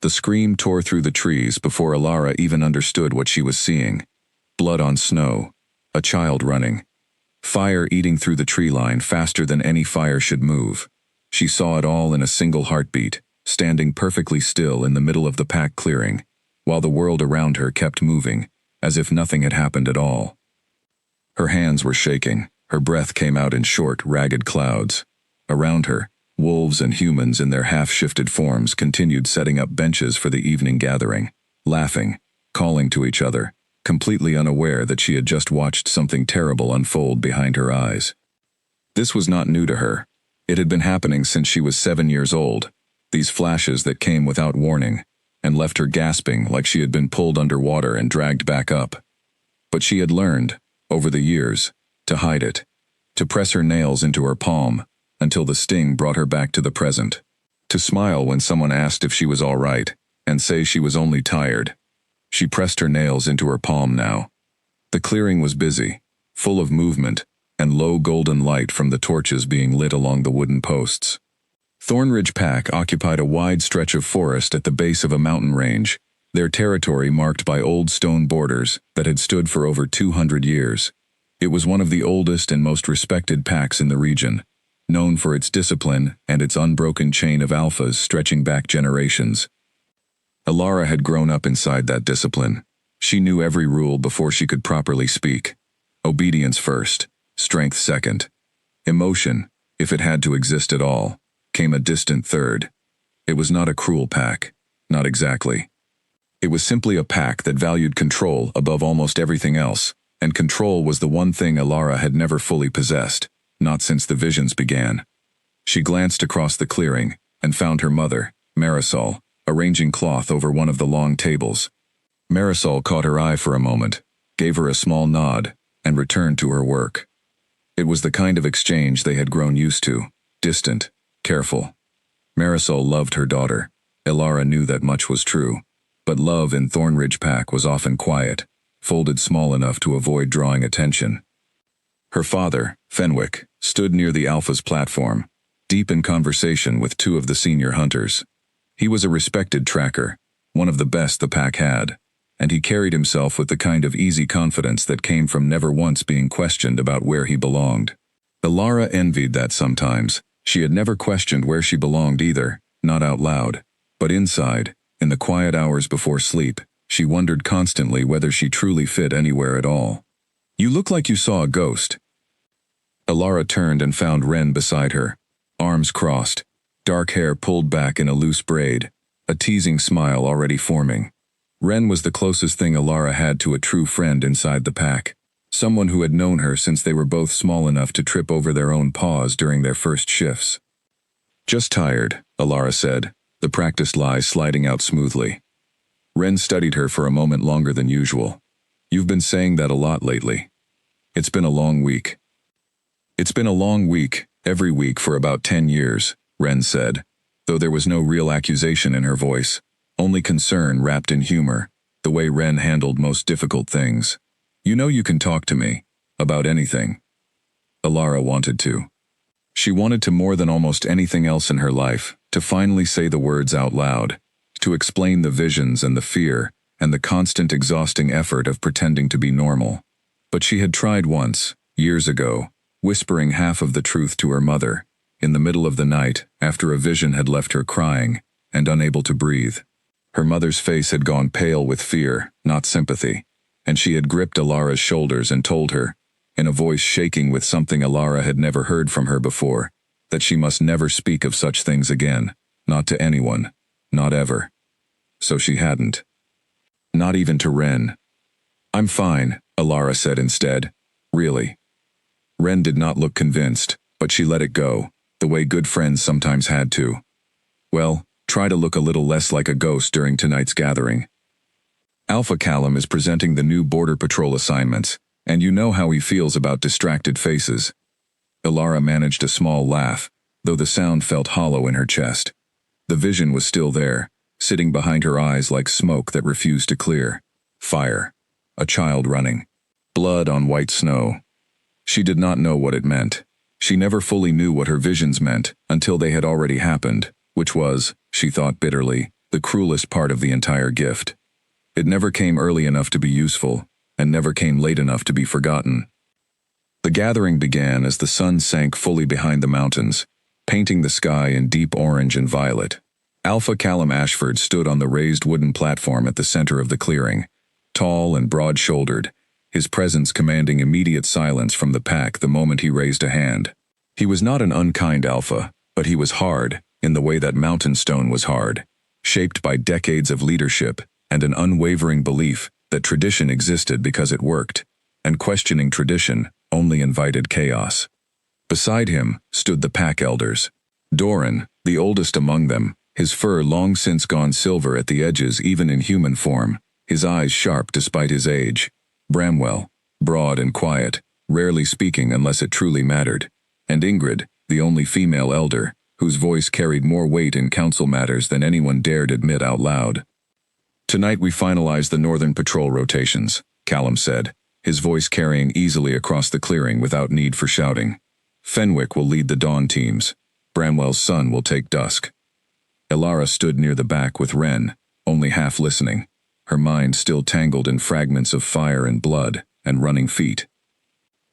The scream tore through the trees before Alara even understood what she was seeing. Blood on snow. A child running. Fire eating through the tree line faster than any fire should move. She saw it all in a single heartbeat, standing perfectly still in the middle of the pack clearing, while the world around her kept moving, as if nothing had happened at all. Her hands were shaking. Her breath came out in short, ragged clouds. Around her, wolves and humans in their half-shifted forms continued setting up benches for the evening gathering, laughing, calling to each other, completely unaware that she had just watched something terrible unfold behind her eyes. This was not new to her. It had been happening since she was 7 years old, these flashes that came without warning, and left her gasping like she had been pulled underwater and dragged back up. But she had learned, over the years, to hide it, to press her nails into her palm, until the sting brought her back to the present, to smile when someone asked if she was all right, and say she was only tired. She pressed her nails into her palm now. The clearing was busy, full of movement, and low golden light from the torches being lit along the wooden posts. Thornridge Pack occupied a wide stretch of forest at the base of a mountain range, their territory marked by old stone borders that had stood for over 200 years. It was one of the oldest and most respected packs in the region, known for its discipline and its unbroken chain of alphas stretching back generations. Alara had grown up inside that discipline. She knew every rule before she could properly speak. Obedience first, strength second. Emotion, if it had to exist at all, came a distant third. It was not a cruel pack, not exactly. It was simply a pack that valued control above almost everything else, and control was the one thing Alara had never fully possessed, not since the visions began. She glanced across the clearing and found her mother, Marisol, arranging cloth over one of the long tables. Marisol caught her eye for a moment, gave her a small nod, and returned to her work. It was the kind of exchange they had grown used to, distant, careful. Marisol loved her daughter. Alara knew that much was true, but love in Thornridge Pack was often quiet, folded small enough to avoid drawing attention. Her father, Fenwick, stood near the Alpha's platform, deep in conversation with two of the senior hunters. He was a respected tracker, one of the best the pack had, and he carried himself with the kind of easy confidence that came from never once being questioned about where he belonged. Alara envied that sometimes. She had never questioned where she belonged either, not out loud, but inside, in the quiet hours before sleep, she wondered constantly whether she truly fit anywhere at all. "You look like you saw a ghost." Alara turned and found Ren beside her, arms crossed, dark hair pulled back in a loose braid, a teasing smile already forming. Ren was the closest thing Alara had to a true friend inside the pack, someone who had known her since they were both small enough to trip over their own paws during their first shifts. "Just tired," Alara said, the practiced lie sliding out smoothly. Ren studied her for a moment longer than usual. "You've been saying that a lot lately. It's been a long week." "It's been a long week, every week for about 10 years, Ren said, though there was no real accusation in her voice, only concern wrapped in humor, the way Ren handled most difficult things. "You know you can talk to me, about anything." Alara wanted to. She wanted to more than almost anything else in her life, to finally say the words out loud, to explain the visions and the fear, and the constant exhausting effort of pretending to be normal. But she had tried once, years ago, whispering half of the truth to her mother, in the middle of the night, after a vision had left her crying, and unable to breathe. Her mother's face had gone pale with fear, not sympathy, and she had gripped Alara's shoulders and told her, in a voice shaking with something Alara had never heard from her before, that she must never speak of such things again, not to anyone, not ever. So she hadn't. Not even to Ren. "I'm fine," Alara said instead. "Really." Ren did not look convinced, but she let it go, the way good friends sometimes had to. "Well, try to look a little less like a ghost during tonight's gathering. Alpha Callum is presenting the new Border Patrol assignments, and you know how he feels about distracted faces." Alara managed a small laugh, though the sound felt hollow in her chest. The vision was still there, sitting behind her eyes like smoke that refused to clear. Fire. A child running. Blood on white snow. She did not know what it meant. She never fully knew what her visions meant until they had already happened, which was, she thought bitterly, the cruelest part of the entire gift. It never came early enough to be useful, and never came late enough to be forgotten. The gathering began as the sun sank fully behind the mountains, painting the sky in deep orange and violet. Alpha Callum Ashford stood on the raised wooden platform at the center of the clearing, tall and broad-shouldered, his presence commanding immediate silence from the pack the moment he raised a hand. He was not an unkind alpha, but he was hard, in the way that mountain stone was hard, shaped by decades of leadership and an unwavering belief that tradition existed because it worked, and questioning tradition only invited chaos. Beside him stood the pack elders. Doran, the oldest among them, his fur long since gone silver at the edges even in human form, his eyes sharp despite his age. Bramwell, broad and quiet, rarely speaking unless it truly mattered. And Ingrid, the only female elder, whose voice carried more weight in council matters than anyone dared admit out loud. "Tonight we finalize the Northern Patrol rotations," Callum said, his voice carrying easily across the clearing without need for shouting. "Fenwick will lead the dawn teams. Bramwell's son will take dusk." Elara stood near the back with Ren, only half listening, her mind still tangled in fragments of fire and blood and running feet.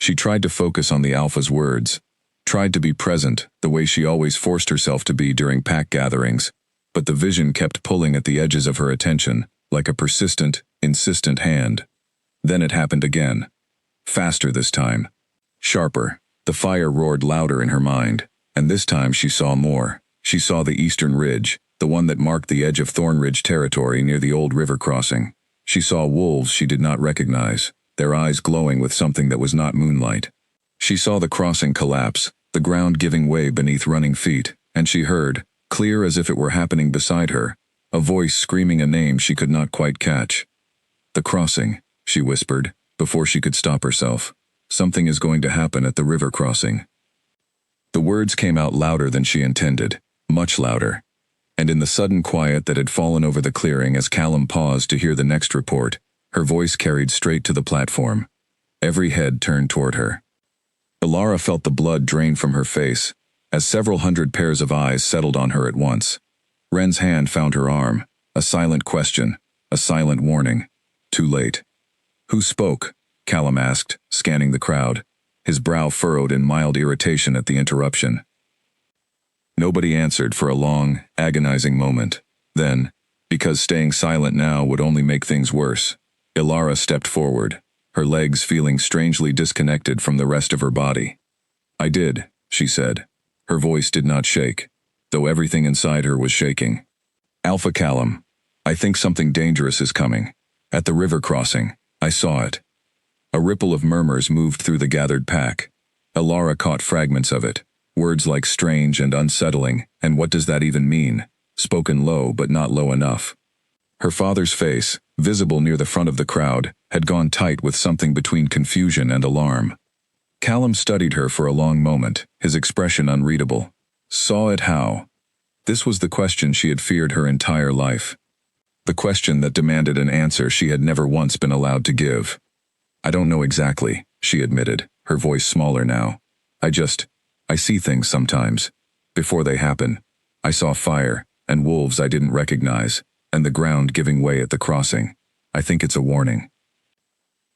She tried to focus on the Alpha's words, tried to be present the way she always forced herself to be during pack gatherings, but the vision kept pulling at the edges of her attention like a persistent, insistent hand. Then it happened again. Faster this time. Sharper. The fire roared louder in her mind, and this time she saw more. She saw the eastern ridge, the one that marked the edge of Thornridge territory near the old river crossing. She saw wolves she did not recognize, their eyes glowing with something that was not moonlight. She saw the crossing collapse, the ground giving way beneath running feet, and she heard, clear as if it were happening beside her, a voice screaming a name she could not quite catch. "The crossing," she whispered, before she could stop herself. "Something is going to happen at the river crossing." The words came out louder than she intended, much louder. And in the sudden quiet that had fallen over the clearing as Callum paused to hear the next report, her voice carried straight to the platform. Every head turned toward her. Elara felt the blood drain from her face, as several hundred pairs of eyes settled on her at once. Ren's hand found her arm, a silent question, a silent warning. Too late. "Who spoke?" Callum asked, scanning the crowd, his brow furrowed in mild irritation at the interruption. Nobody answered for a long, agonizing moment. Then, because staying silent now would only make things worse, Elara stepped forward, her legs feeling strangely disconnected from the rest of her body. "I did," she said. Her voice did not shake, though everything inside her was shaking. "Alpha Callum, I think something dangerous is coming. At the river crossing, I saw it." A ripple of murmurs moved through the gathered pack. Elara caught fragments of it, words like strange and unsettling, and what does that even mean, spoken low but not low enough. Her father's face, visible near the front of the crowd, had gone tight with something between confusion and alarm. Callum studied her for a long moment, his expression unreadable. Saw it how? This was the question she had feared her entire life. The question that demanded an answer she had never once been allowed to give. "I don't know exactly," she admitted, her voice smaller now. I see things sometimes. Before they happen, I saw fire, and wolves I didn't recognize, and the ground giving way at the crossing. I think it's a warning."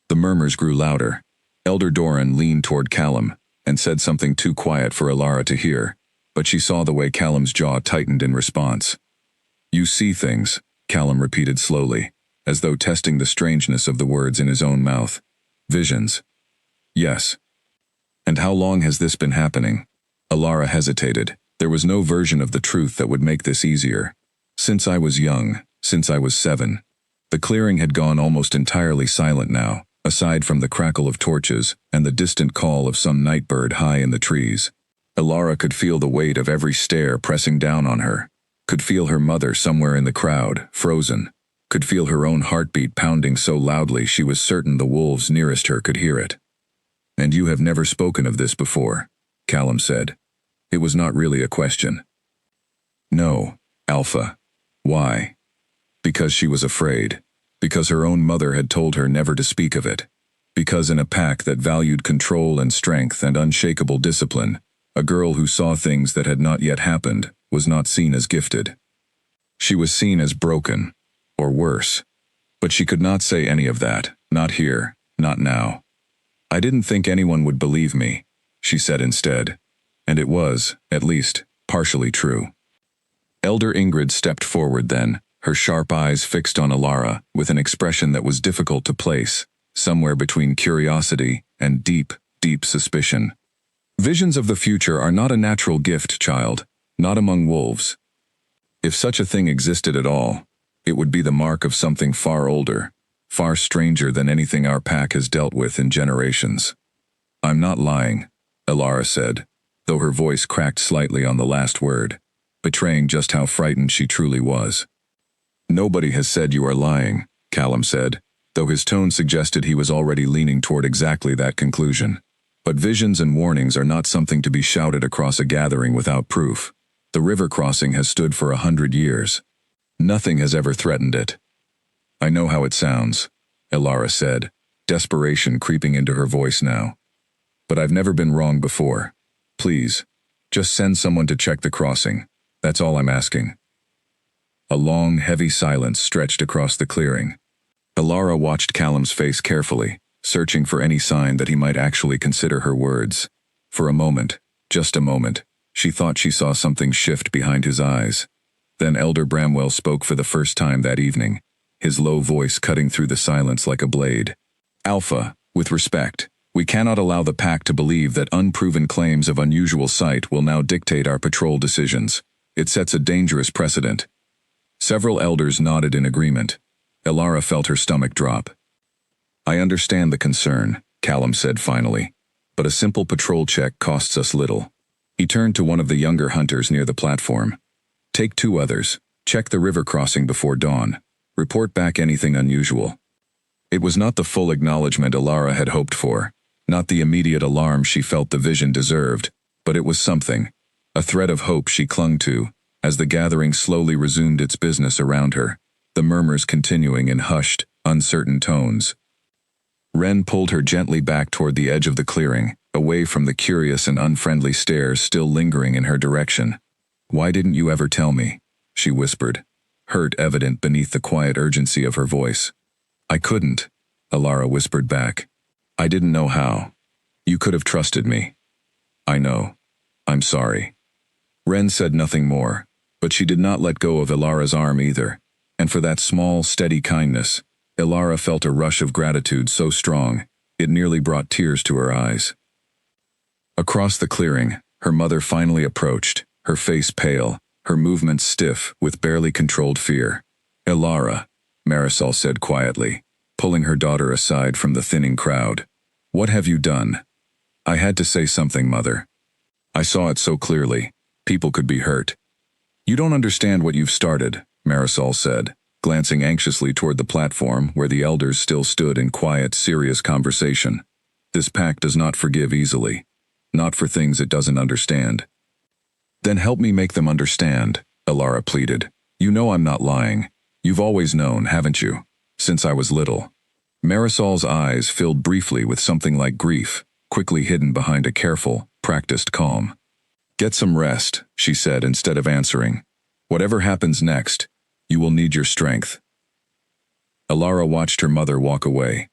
The murmurs grew louder. Elder Doran leaned toward Callum, and said something too quiet for Elara to hear, but she saw the way Callum's jaw tightened in response. "You see things," Callum repeated slowly, as though testing the strangeness of the words in his own mouth. "Visions." "Yes." "And how long has this been happening?" Elara hesitated. There was no version of the truth that would make this easier. "Since I was young, since I was 7. The clearing had gone almost entirely silent now, aside from the crackle of torches and the distant call of some night bird high in the trees. Elara could feel the weight of every stare pressing down on her, could feel her mother somewhere in the crowd, frozen, could feel her own heartbeat pounding so loudly she was certain the wolves nearest her could hear it. "And you have never spoken of this before," Callum said. It was not really a question. "No, Alpha." "Why?" "Because she was afraid. Because her own mother had told her never to speak of it. Because in a pack that valued control and strength and unshakable discipline, a girl who saw things that had not yet happened was not seen as gifted." She was seen as broken, or worse. But she could not say any of that, not here, not now. I didn't think anyone would believe me, she said instead. And it was, at least, partially true. Elder Ingrid stepped forward then, her sharp eyes fixed on Alara with an expression that was difficult to place, somewhere between curiosity and deep, deep suspicion. Visions of the future are not a natural gift, child, not among wolves. If such a thing existed at all, it would be the mark of something far older, far stranger than anything our pack has dealt with in generations. I'm not lying, Alara said, though her voice cracked slightly on the last word, betraying just how frightened she truly was. Nobody has said you are lying, Callum said, though his tone suggested he was already leaning toward exactly that conclusion. But visions and warnings are not something to be shouted across a gathering without proof. The river crossing has stood for 100 years. Nothing has ever threatened it. I know how it sounds, Alara said, desperation creeping into her voice now. But I've never been wrong before. Please, just send someone to check the crossing. That's all I'm asking. A long, heavy silence stretched across the clearing. Alara watched Callum's face carefully, searching for any sign that he might actually consider her words. For a moment, just a moment, she thought she saw something shift behind his eyes. Then Elder Bramwell spoke for the first time that evening, his low voice cutting through the silence like a blade. Alpha, with respect, we cannot allow the pack to believe that unproven claims of unusual sight will now dictate our patrol decisions. It sets a dangerous precedent. Several elders nodded in agreement. Alara felt her stomach drop. I understand the concern, Callum said finally, but a simple patrol check costs us little. He turned to one of the younger hunters near the platform. Take 2 others, check the river crossing before dawn. Report back anything unusual. It was not the full acknowledgement Alara had hoped for, not the immediate alarm she felt the vision deserved, but it was something, a thread of hope she clung to, as the gathering slowly resumed its business around her, the murmurs continuing in hushed, uncertain tones. Wren pulled her gently back toward the edge of the clearing, away from the curious and unfriendly stares still lingering in her direction. Why didn't you ever tell me? She whispered, hurt evident beneath the quiet urgency of her voice. I couldn't, Alara whispered back. I didn't know how. You could have trusted me. I know. I'm sorry. Wren said nothing more, but she did not let go of Alara's arm either, and for that small, steady kindness, Alara felt a rush of gratitude so strong, it nearly brought tears to her eyes. Across the clearing, her mother finally approached, her face pale, her movements stiff with barely controlled fear. Alara, Marisol said quietly, pulling her daughter aside from the thinning crowd. What have you done? I had to say something, Mother. I saw it so clearly. People could be hurt. You don't understand what you've started, Marisol said, glancing anxiously toward the platform where the elders still stood in quiet, serious conversation. This pack does not forgive easily. Not for things it doesn't understand. Then help me make them understand, Alara pleaded. You know I'm not lying. You've always known, haven't you? Since I was little. Marisol's eyes filled briefly with something like grief, quickly hidden behind a careful, practiced calm. Get some rest, she said instead of answering. Whatever happens next, you will need your strength. Alara watched her mother walk away,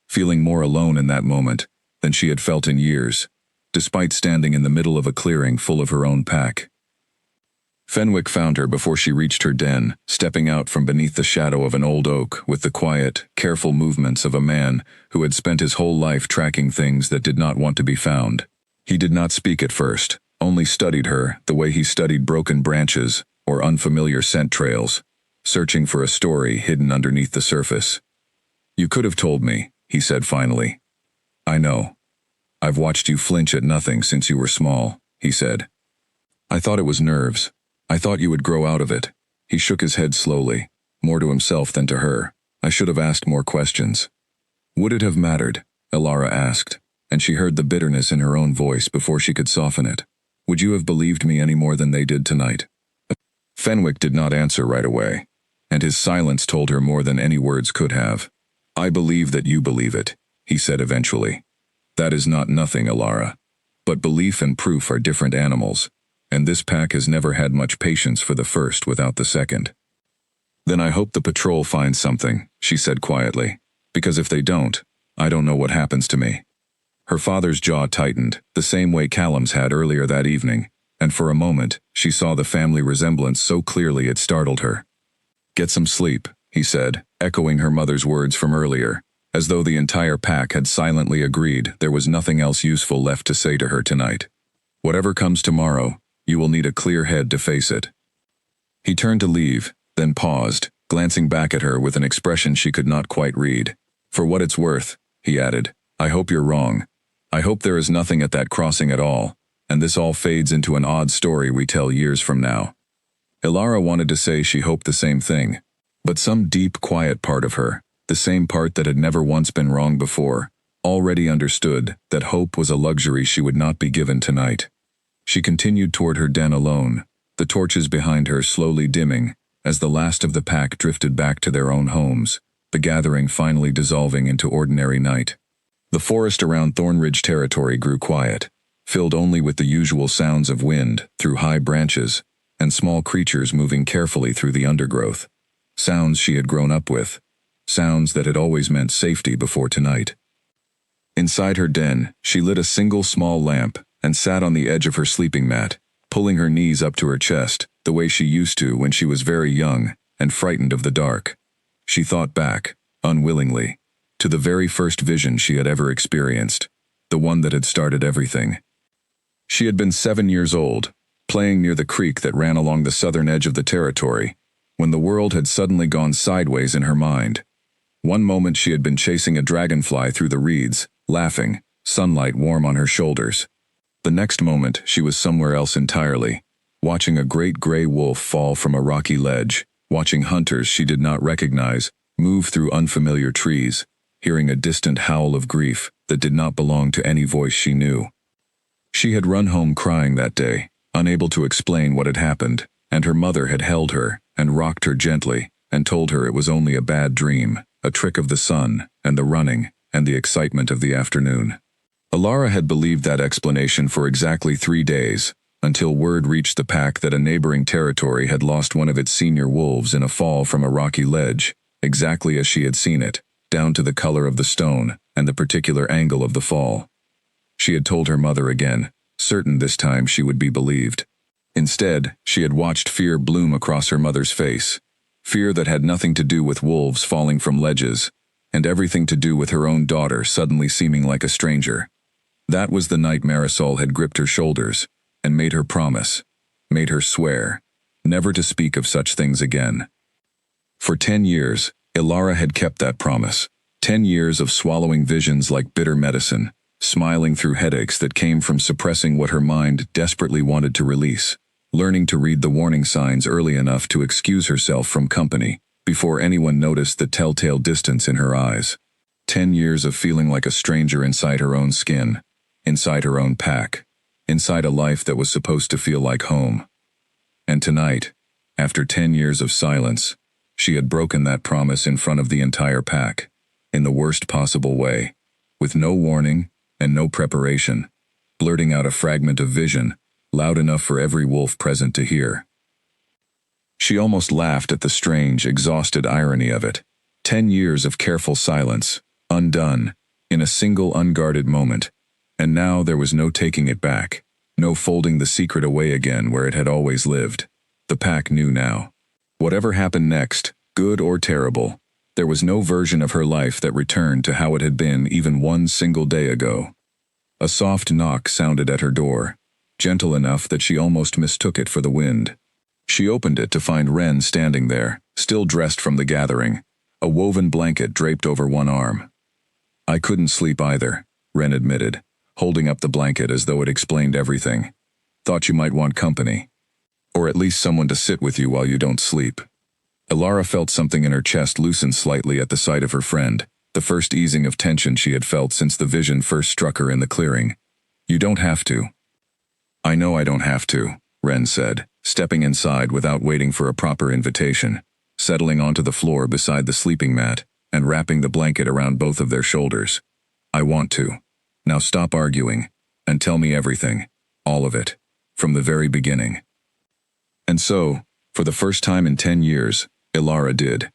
feeling more alone in that moment than she had felt in years, despite standing in the middle of a clearing full of her own pack. Fenwick found her before she reached her den, stepping out from beneath the shadow of an old oak with the quiet, careful movements of a man who had spent his whole life tracking things that did not want to be found. He did not speak at first, only studied her the way he studied broken branches or unfamiliar scent trails, searching for a story hidden underneath the surface. You could have told me, he said finally. I know. I've watched you flinch at nothing since you were small, he said. I thought it was nerves. I thought you would grow out of it. He shook his head slowly, more to himself than to her. I should have asked more questions. Would it have mattered? Alara asked, and she heard the bitterness in her own voice before she could soften it. Would you have believed me any more than they did tonight? Fenwick did not answer right away, and his silence told her more than any words could have. I believe that you believe it, he said eventually. That is not nothing, Alara. But belief and proof are different animals, and this pack has never had much patience for the first without the second. Then I hope the patrol finds something, she said quietly. Because if they don't, I don't know what happens to me. Her father's jaw tightened, the same way Callum's had earlier that evening, and for a moment, she saw the family resemblance so clearly it startled her. Get some sleep, he said, echoing her mother's words from earlier, as though the entire pack had silently agreed there was nothing else useful left to say to her tonight. Whatever comes tomorrow, you will need a clear head to face it. He turned to leave, then paused, glancing back at her with an expression she could not quite read. For what it's worth, he added, I hope you're wrong. I hope there is nothing at that crossing at all, and this all fades into an odd story we tell years from now. Ilara wanted to say she hoped the same thing, but some deep, quiet part of her, the same part that had never once been wrong before, already understood that hope was a luxury she would not be given tonight. She continued toward her den alone, the torches behind her slowly dimming, as the last of the pack drifted back to their own homes, the gathering finally dissolving into ordinary night. The forest around Thornridge territory grew quiet, filled only with the usual sounds of wind through high branches and small creatures moving carefully through the undergrowth. Sounds she had grown up with, sounds that had always meant safety before tonight. Inside her den, she lit a single small lamp and sat on the edge of her sleeping mat, pulling her knees up to her chest, the way she used to when she was very young and frightened of the dark. She thought back, unwillingly, to the very first vision she had ever experienced, the one that had started everything. She had been 7 years old, playing near the creek that ran along the southern edge of the territory, when the world had suddenly gone sideways in her mind. One moment she had been chasing a dragonfly through the reeds, laughing, sunlight warm on her shoulders. The next moment she was somewhere else entirely, watching a great gray wolf fall from a rocky ledge, watching hunters she did not recognize move through unfamiliar trees, hearing a distant howl of grief that did not belong to any voice she knew. She had run home crying that day, unable to explain what had happened, and her mother had held her and rocked her gently and told her it was only a bad dream, a trick of the sun and the running and the excitement of the afternoon. Ilara had believed that explanation for exactly 3 days, until word reached the pack that a neighboring territory had lost one of its senior wolves in a fall from a rocky ledge, exactly as she had seen it, down to the color of the stone and the particular angle of the fall. She had told her mother again, certain this time she would be believed. Instead, she had watched fear bloom across her mother's face, fear that had nothing to do with wolves falling from ledges, and everything to do with her own daughter suddenly seeming like a stranger. That was the night Marisol had gripped her shoulders and made her promise, made her swear, never to speak of such things again. For 10 years, Ilara had kept that promise. 10 years of swallowing visions like bitter medicine, smiling through headaches that came from suppressing what her mind desperately wanted to release, learning to read the warning signs early enough to excuse herself from company before anyone noticed the telltale distance in her eyes. 10 years of feeling like a stranger inside her own skin, inside her own pack, inside a life that was supposed to feel like home. And tonight, after 10 years of silence, she had broken that promise in front of the entire pack, in the worst possible way, with no warning and no preparation, blurting out a fragment of vision, loud enough for every wolf present to hear. She almost laughed at the strange, exhausted irony of it. 10 years of careful silence, undone, in a single unguarded moment, and now there was no taking it back, no folding the secret away again where it had always lived. The pack knew now. Whatever happened next, good or terrible, there was no version of her life that returned to how it had been even one single day ago. A soft knock sounded at her door, gentle enough that she almost mistook it for the wind. She opened it to find Wren standing there, still dressed from the gathering, a woven blanket draped over one arm. I couldn't sleep either, Wren admitted, holding up the blanket as though it explained everything. Thought you might want company. Or at least someone to sit with you while you don't sleep. Ilara felt something in her chest loosen slightly at the sight of her friend, the first easing of tension she had felt since the vision first struck her in the clearing. You don't have to. I know I don't have to, Wren said, stepping inside without waiting for a proper invitation, settling onto the floor beside the sleeping mat and wrapping the blanket around both of their shoulders. I want to. Now stop arguing and tell me everything, all of it, from the very beginning. And so, for the first time in 10 years, Ilara did.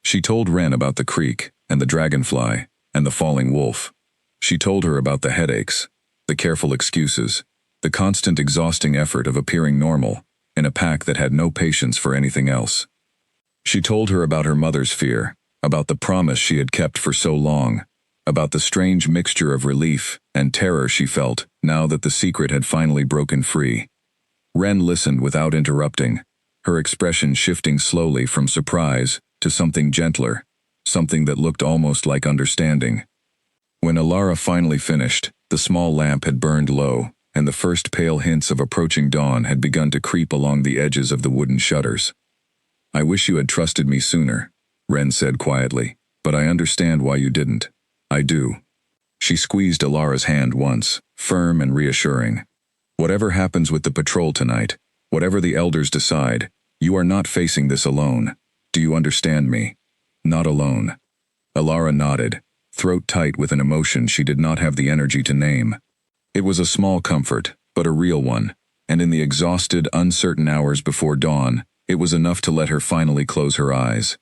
She told Wren about the creek, and the dragonfly, and the falling wolf. She told her about the headaches, the careful excuses, the constant exhausting effort of appearing normal, in a pack that had no patience for anything else. She told her about her mother's fear, about the promise she had kept for so long, about the strange mixture of relief and terror she felt now that the secret had finally broken free. Wren listened without interrupting, her expression shifting slowly from surprise to something gentler, something that looked almost like understanding. When Ilara finally finished, the small lamp had burned low, and the first pale hints of approaching dawn had begun to creep along the edges of the wooden shutters. "I wish you had trusted me sooner," Wren said quietly, "but I understand why you didn't. I do." She squeezed Ilara's hand once, firm and reassuring. "Whatever happens with the patrol tonight, whatever the elders decide, you are not facing this alone. Do you understand me? Not alone." Ilara nodded, throat tight with an emotion she did not have the energy to name. It was a small comfort, but a real one, and in the exhausted, uncertain hours before dawn, it was enough to let her finally close her eyes.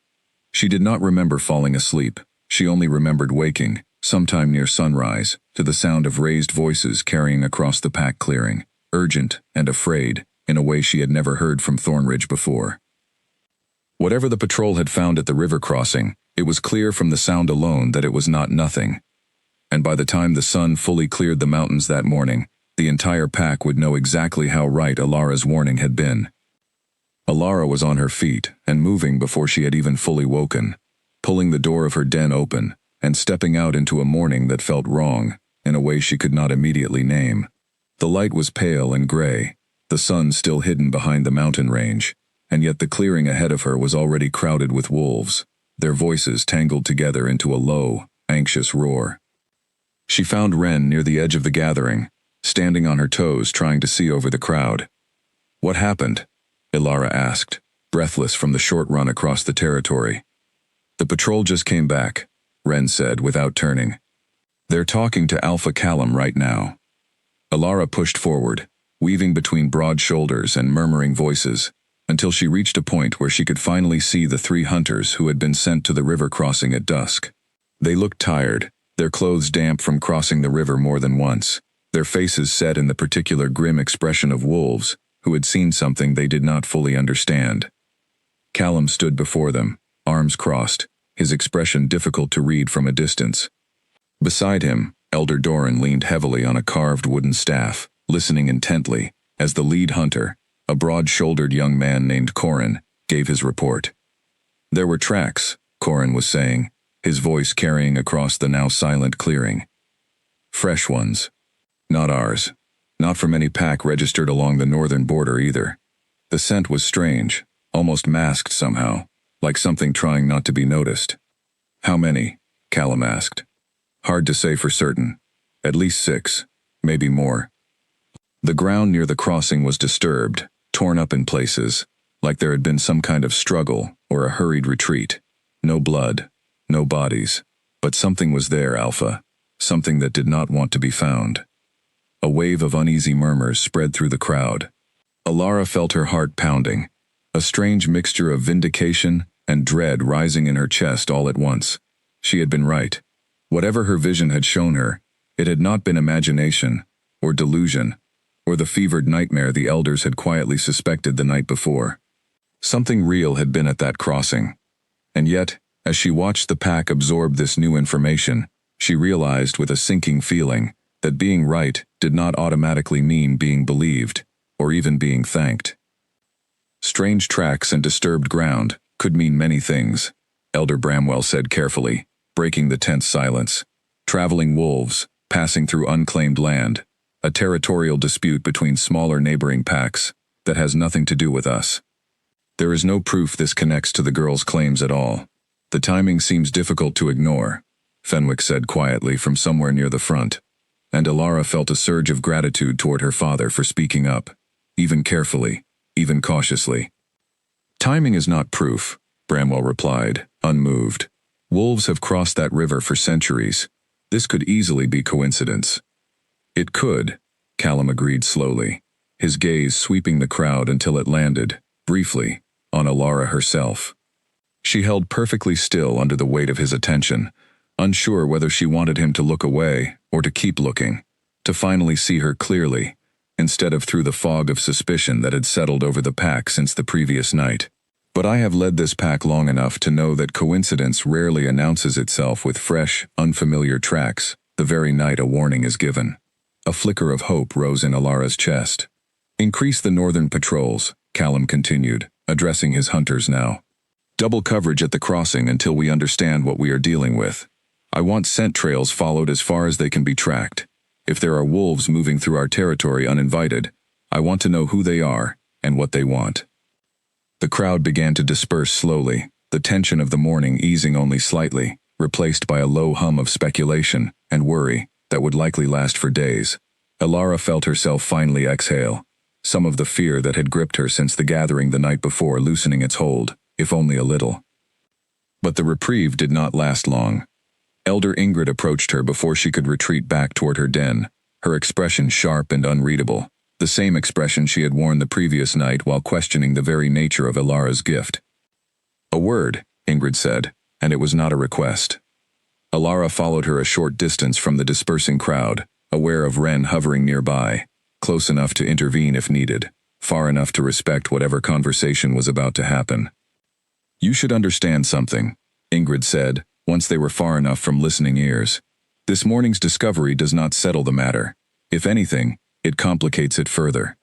She did not remember falling asleep. She only remembered waking, sometime near sunrise, to the sound of raised voices carrying across the pack clearing, urgent and afraid, in a way she had never heard from Thornridge before. Whatever the patrol had found at the river crossing, it was clear from the sound alone that it was not nothing. And by the time the sun fully cleared the mountains that morning, the entire pack would know exactly how right Ilara's warning had been. Ilara was on her feet and moving before she had even fully woken, pulling the door of her den open and stepping out into a morning that felt wrong in a way she could not immediately name. The light was pale and gray, the sun still hidden behind the mountain range, and yet the clearing ahead of her was already crowded with wolves, their voices tangled together into a low, anxious roar. She found Wren near the edge of the gathering, standing on her toes trying to see over the crowd. "What happened?" Ilara asked, breathless from the short run across the territory. "The patrol just came back," Wren said without turning. "They're talking to Alpha Callum right now." Ilara pushed forward, weaving between broad shoulders and murmuring voices, until she reached a point where she could finally see the 3 hunters who had been sent to the river crossing at dusk. They looked tired, their clothes damp from crossing the river more than once, their faces set in the particular grim expression of wolves who had seen something they did not fully understand. Callum stood before them, arms crossed, his expression difficult to read from a distance. Beside him, Elder Doran leaned heavily on a carved wooden staff, listening intently, as the lead hunter, a broad-shouldered young man named Corin, gave his report. "There were tracks," Corin was saying, his voice carrying across the now silent clearing. "Fresh ones. Not ours. Not from any pack registered along the northern border either. The scent was strange, almost masked somehow, like something trying not to be noticed." "How many?" Callum asked. "Hard to say for certain. At least 6, maybe more." The ground near the crossing was disturbed, torn up in places, like there had been some kind of struggle or a hurried retreat. No blood, no bodies, but something was there, Alpha, something that did not want to be found. A wave of uneasy murmurs spread through the crowd. Ilara felt her heart pounding, a strange mixture of vindication and dread rising in her chest all at once. She had been right. Whatever her vision had shown her, it had not been imagination, or delusion, or the fevered nightmare the elders had quietly suspected the night before. Something real had been at that crossing. And yet, as she watched the pack absorb this new information, she realized with a sinking feeling that being right did not automatically mean being believed, or even being thanked. Strange tracks and disturbed ground could mean many things, Elder Bramwell said carefully, breaking the tense silence. Traveling wolves, passing through unclaimed land, a territorial dispute between smaller neighboring packs that has nothing to do with us. There is no proof this connects to the girl's claims at all. The timing seems difficult to ignore, Fenwick said quietly from somewhere near the front, and Ilara felt a surge of gratitude toward her father for speaking up, even carefully, even cautiously. "Timing is not proof," Bramwell replied, unmoved. "Wolves have crossed that river for centuries. This could easily be coincidence." "It could," Callum agreed slowly, his gaze sweeping the crowd until it landed, briefly, on Ilara herself. She held perfectly still under the weight of his attention, unsure whether she wanted him to look away or to keep looking, to finally see her clearly, instead of through the fog of suspicion that had settled over the pack since the previous night. But I have led this pack long enough to know that coincidence rarely announces itself with fresh, unfamiliar tracks the very night a warning is given. A flicker of hope rose in Alara's chest. Increase the northern patrols, Callum continued, addressing his hunters now. Double coverage at the crossing until we understand what we are dealing with. I want scent trails followed as far as they can be tracked. If there are wolves moving through our territory uninvited, I want to know who they are and what they want. The crowd began to disperse slowly, the tension of the morning easing only slightly, replaced by a low hum of speculation and worry that would likely last for days. Alara felt herself finally exhale, some of the fear that had gripped her since the gathering the night before loosening its hold, if only a little. But the reprieve did not last long. Elder Ingrid approached her before she could retreat back toward her den, her expression sharp and unreadable, the same expression she had worn the previous night while questioning the very nature of Alara's gift. A word, Ingrid said, and it was not a request. Alara followed her a short distance from the dispersing crowd, aware of Ren hovering nearby, close enough to intervene if needed, far enough to respect whatever conversation was about to happen. You should understand something, Ingrid said, once they were far enough from listening ears. This morning's discovery does not settle the matter. If anything, it complicates it further.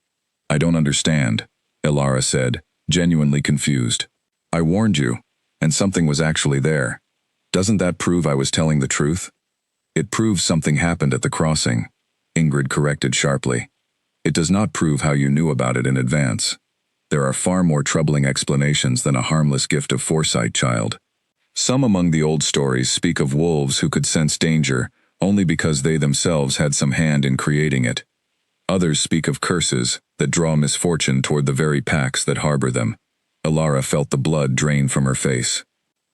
I don't understand, Alara said, genuinely confused. I warned you, and something was actually there. Doesn't that prove I was telling the truth? It proves something happened at the crossing, Ingrid corrected sharply. It does not prove how you knew about it in advance. There are far more troubling explanations than a harmless gift of foresight, child. Some among the old stories speak of wolves who could sense danger only because they themselves had some hand in creating it. Others speak of curses that draw misfortune toward the very packs that harbor them. Alara felt the blood drain from her face.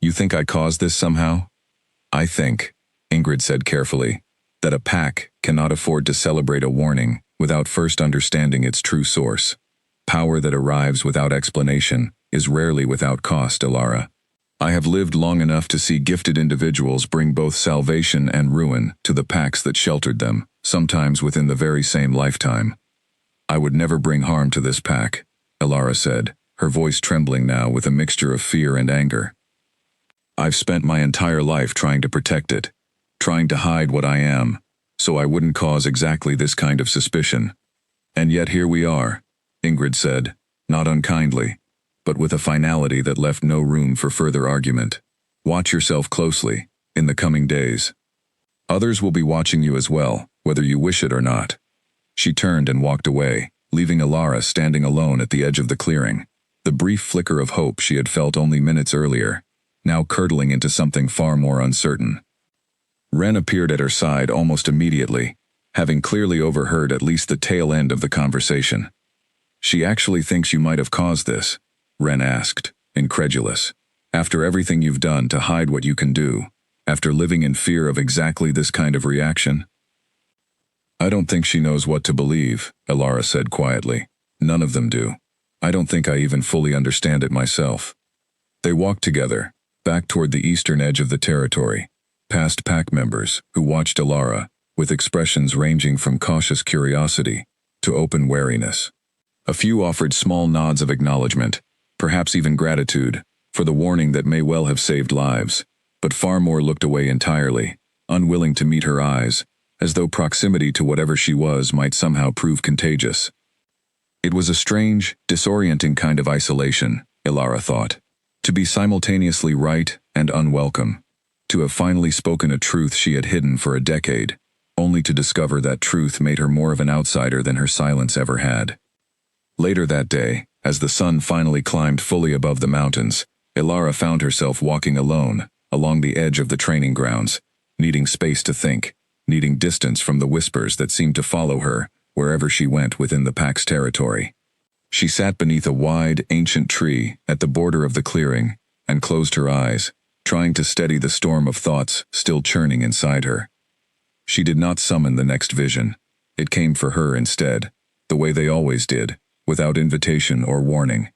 You think I caused this somehow? I think, Ingrid said carefully, that a pack cannot afford to celebrate a warning without first understanding its true source. Power that arrives without explanation is rarely without cost, Alara. I have lived long enough to see gifted individuals bring both salvation and ruin to the packs that sheltered them, sometimes within the very same lifetime. I would never bring harm to this pack, Alara said, her voice trembling now with a mixture of fear and anger. I've spent my entire life trying to protect it, trying to hide what I am, so I wouldn't cause exactly this kind of suspicion. And yet here we are, Ingrid said, not unkindly, but with a finality that left no room for further argument. Watch yourself closely, in the coming days. Others will be watching you as well, whether you wish it or not. She turned and walked away, leaving Alara standing alone at the edge of the clearing. The brief flicker of hope she had felt only minutes earlier, now curdling into something far more uncertain. Ren appeared at her side almost immediately, having clearly overheard at least the tail end of the conversation. She actually thinks you might have caused this? Ren asked, incredulous. After everything you've done to hide what you can do, after living in fear of exactly this kind of reaction? I don't think she knows what to believe, Alara said quietly. None of them do. I don't think I even fully understand it myself. They walked together, back toward the eastern edge of the territory, past pack members who watched Alara, with expressions ranging from cautious curiosity to open wariness. A few offered small nods of acknowledgement, perhaps even gratitude, for the warning that may well have saved lives, but far more looked away entirely, unwilling to meet her eyes, as though proximity to whatever she was might somehow prove contagious. It was a strange, disorienting kind of isolation, Alara thought, to be simultaneously right and unwelcome, to have finally spoken a truth she had hidden for a decade, only to discover that truth made her more of an outsider than her silence ever had. Later that day, as the sun finally climbed fully above the mountains, Alara found herself walking alone, along the edge of the training grounds, needing space to think, needing distance from the whispers that seemed to follow her wherever she went within the pack's territory. She sat beneath a wide, ancient tree at the border of the clearing and closed her eyes, trying to steady the storm of thoughts still churning inside her. She did not summon the next vision. It came for her instead, the way they always did, without invitation or warning.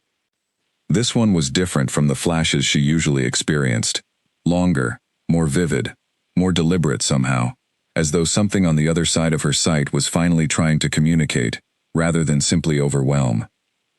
This one was different from the flashes she usually experienced. Longer, more vivid, more deliberate somehow, as though something on the other side of her sight was finally trying to communicate, rather than simply overwhelm.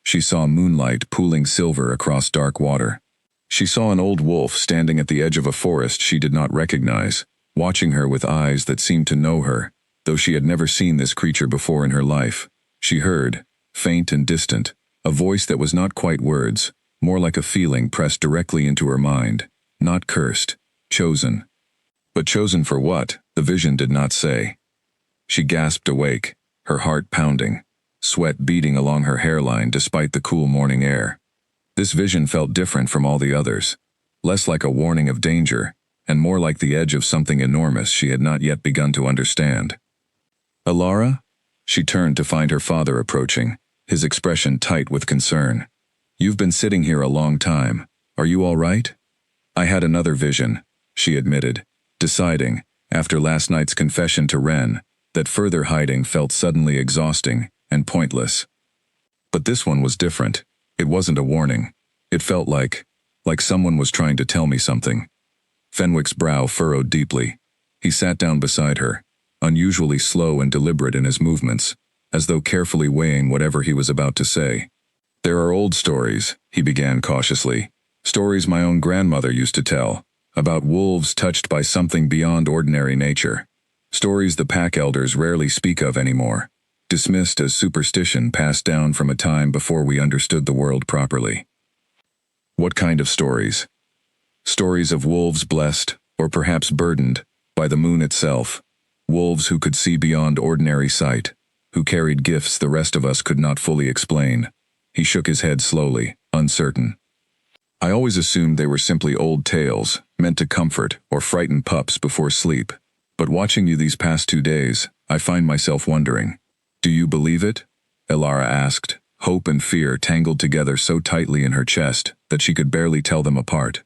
She saw moonlight pooling silver across dark water. She saw an old wolf standing at the edge of a forest she did not recognize, watching her with eyes that seemed to know her, though she had never seen this creature before in her life. She heard, faint and distant, a voice that was not quite words, more like a feeling pressed directly into her mind. Not cursed, chosen. But chosen for what, the vision did not say. She gasped awake, her heart pounding, sweat beading along her hairline despite the cool morning air. This vision felt different from all the others, less like a warning of danger, and more like the edge of something enormous she had not yet begun to understand. "Alara?" She turned to find her father approaching, his expression tight with concern. "You've been sitting here a long time. Are you all right?" "I had another vision," she admitted, deciding, after last night's confession to Ren, that further hiding felt suddenly exhausting and pointless. But this one was different. It wasn't a warning. It felt like someone was trying to tell me something. Fenwick's brow furrowed deeply. He sat down beside her, unusually slow and deliberate in his movements, as though carefully weighing whatever he was about to say. "There are old stories," he began cautiously. "Stories my own grandmother used to tell, about wolves touched by something beyond ordinary nature. Stories the pack elders rarely speak of anymore, dismissed as superstition passed down from a time before we understood the world properly." "What kind of stories?" "Stories of wolves blessed, or perhaps burdened, by the moon itself. Wolves who could see beyond ordinary sight, who carried gifts the rest of us could not fully explain." He shook his head slowly, uncertain. "I always assumed they were simply old tales, meant to comfort or frighten pups before sleep. But watching you these past 2 days, I find myself wondering. Do you believe it?" Alara asked, hope and fear tangled together so tightly in her chest that she could barely tell them apart.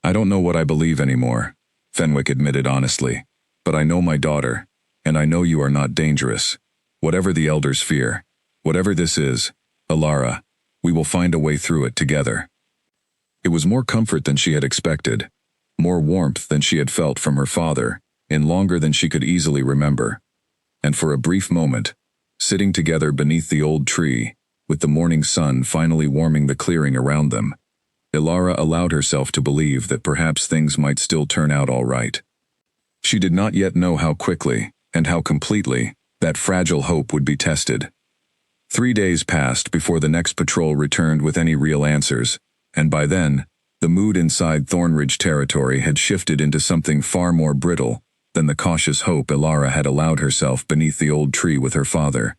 "I don't know what I believe anymore," Fenwick admitted honestly. "But I know my daughter, and I know you are not dangerous. Whatever the elders fear, whatever this is, Alara, we will find a way through it together." It was more comfort than she had expected, more warmth than she had felt from her father, in longer than she could easily remember. And for a brief moment, sitting together beneath the old tree, with the morning sun finally warming the clearing around them, Alara allowed herself to believe that perhaps things might still turn out all right. She did not yet know how quickly, and how completely, that fragile hope would be tested. 3 days passed before the next patrol returned with any real answers, and by then, the mood inside Thornridge territory had shifted into something far more brittle than the cautious hope Alara had allowed herself beneath the old tree with her father.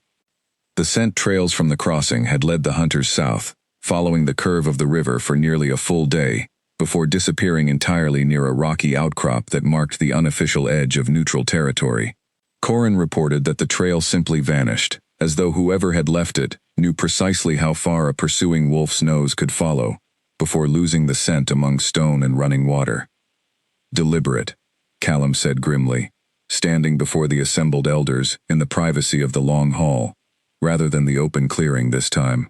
The scent trails from the crossing had led the hunters south, following the curve of the river for nearly a full day, before disappearing entirely near a rocky outcrop that marked the unofficial edge of neutral territory. Corin reported that the trail simply vanished, as though whoever had left it knew precisely how far a pursuing wolf's nose could follow, before losing the scent among stone and running water. "Deliberate," Callum said grimly, standing before the assembled elders in the privacy of the long hall, rather than the open clearing this time.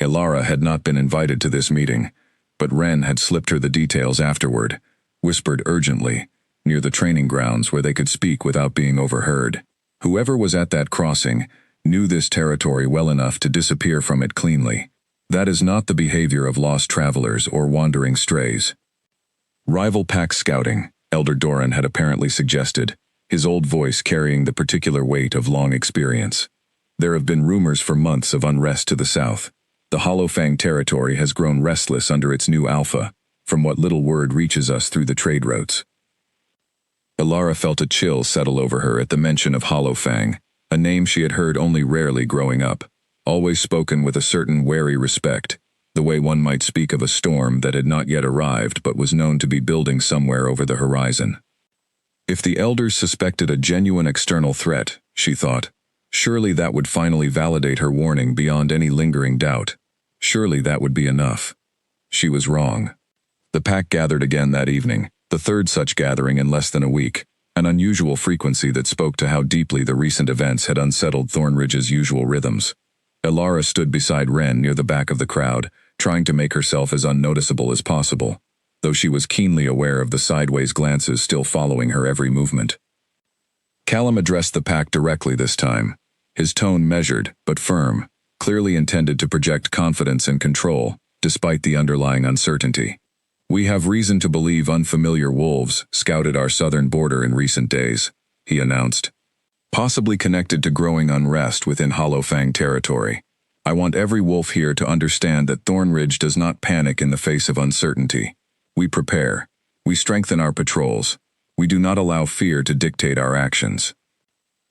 Alara had not been invited to this meeting, but Ren had slipped her the details afterward, whispered urgently, near the training grounds where they could speak without being overheard. Whoever was at that crossing knew this territory well enough to disappear from it cleanly. That is not the behavior of lost travelers or wandering strays. "Rival pack scouting," Elder Doran had apparently suggested, his old voice carrying the particular weight of long experience. "There have been rumors for months of unrest to the south. The Hollowfang territory has grown restless under its new alpha, from what little word reaches us through the trade routes." Alara felt a chill settle over her at the mention of Hollowfang, a name she had heard only rarely growing up, always spoken with a certain wary respect, the way one might speak of a storm that had not yet arrived but was known to be building somewhere over the horizon. If the elders suspected a genuine external threat, she thought, surely that would finally validate her warning beyond any lingering doubt. Surely that would be enough. She was wrong. The pack gathered again that evening, the third such gathering in less than a week, an unusual frequency that spoke to how deeply the recent events had unsettled Thornridge's usual rhythms. Alara stood beside Ren near the back of the crowd, trying to make herself as unnoticeable as possible, though she was keenly aware of the sideways glances still following her every movement. Callum addressed the pack directly this time, his tone measured but firm, clearly intended to project confidence and control, despite the underlying uncertainty. "We have reason to believe unfamiliar wolves scouted our southern border in recent days," he announced, "possibly connected to growing unrest within Hollowfang territory. I want every wolf here to understand that Thornridge does not panic in the face of uncertainty. We prepare. We strengthen our patrols. We do not allow fear to dictate our actions."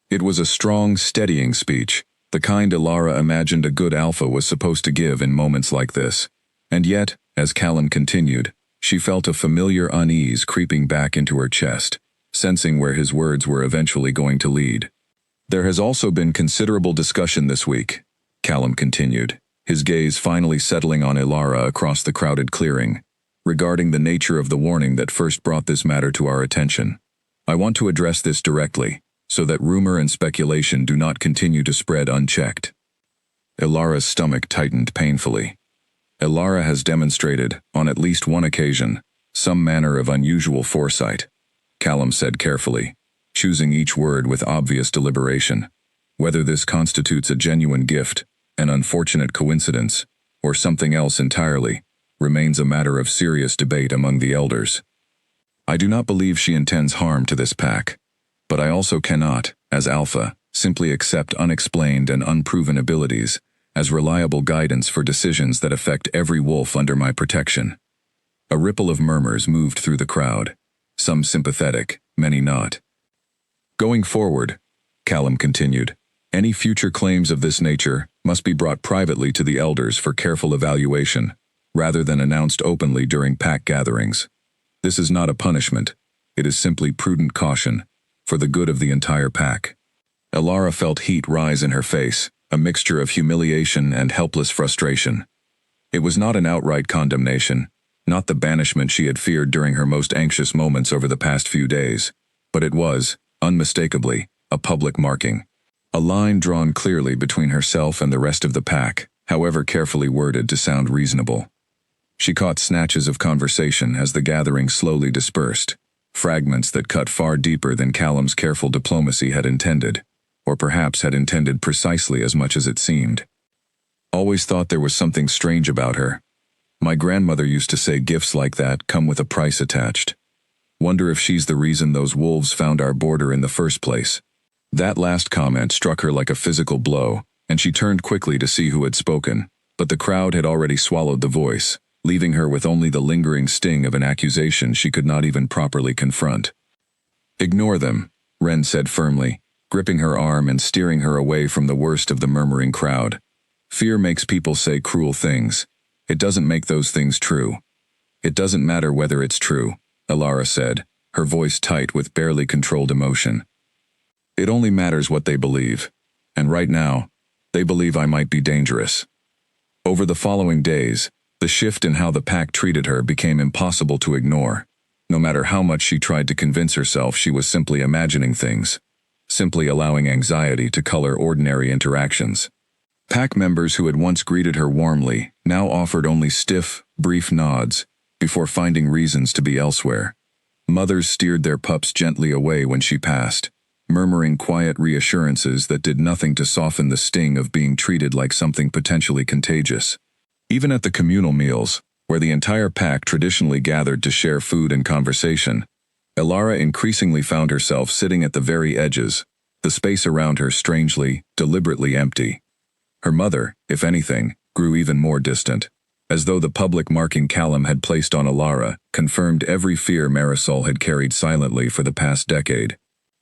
It was a strong, steadying speech, the kind Elara imagined a good alpha was supposed to give in moments like this. And yet, as Callum continued, she felt a familiar unease creeping back into her chest, sensing where his words were eventually going to lead. "There has also been considerable discussion this week," Callum continued, his gaze finally settling on Elara across the crowded clearing, "regarding the nature of the warning that first brought this matter to our attention. I want to address this directly, so that rumor and speculation do not continue to spread unchecked." Elara's stomach tightened painfully. Elara has demonstrated, on at least one occasion, some manner of unusual foresight, Callum said carefully, choosing each word with obvious deliberation. Whether this constitutes a genuine gift, an unfortunate coincidence, or something else entirely, remains a matter of serious debate among the elders. "I do not believe she intends harm to this pack, but I also cannot, as Alpha, simply accept unexplained and unproven abilities as reliable guidance for decisions that affect every wolf under my protection." A ripple of murmurs moved through the crowd, some sympathetic, many not. "Going forward," Callum continued, "any future claims of this nature must be brought privately to the elders for careful evaluation, rather than announced openly during pack gatherings. This is not a punishment, it is simply prudent caution, for the good of the entire pack." Elara felt heat rise in her face, a mixture of humiliation and helpless frustration. It was not an outright condemnation, not the banishment she had feared during her most anxious moments over the past few days, but it was, unmistakably, a public marking. A line drawn clearly between herself and the rest of the pack, however carefully worded to sound reasonable. She caught snatches of conversation as the gathering slowly dispersed, fragments that cut far deeper than Callum's careful diplomacy had intended, or perhaps had intended precisely as much as it seemed. "Always thought there was something strange about her. My grandmother used to say gifts like that come with a price attached. Wonder if she's the reason those wolves found our border in the first place." That last comment struck her like a physical blow, and she turned quickly to see who had spoken, but the crowd had already swallowed the voice, leaving her with only the lingering sting of an accusation she could not even properly confront. "Ignore them," Ren said firmly, gripping her arm and steering her away from the worst of the murmuring crowd. "Fear makes people say cruel things. It doesn't make those things true." "It doesn't matter whether it's true," Elara said, her voice tight with barely controlled emotion. "It only matters what they believe. And right now, they believe I might be dangerous." Over the following days, the shift in how the pack treated her became impossible to ignore, no matter how much she tried to convince herself she was simply imagining things, simply allowing anxiety to color ordinary interactions. Pack members who had once greeted her warmly now offered only stiff, brief nods, before finding reasons to be elsewhere. Mothers steered their pups gently away when she passed, murmuring quiet reassurances that did nothing to soften the sting of being treated like something potentially contagious. Even at the communal meals, where the entire pack traditionally gathered to share food and conversation, Elara increasingly found herself sitting at the very edges, the space around her strangely, deliberately empty. Her mother, if anything, grew even more distant, as though the public marking Callum had placed on Elara confirmed every fear Marisol had carried silently for the past decade.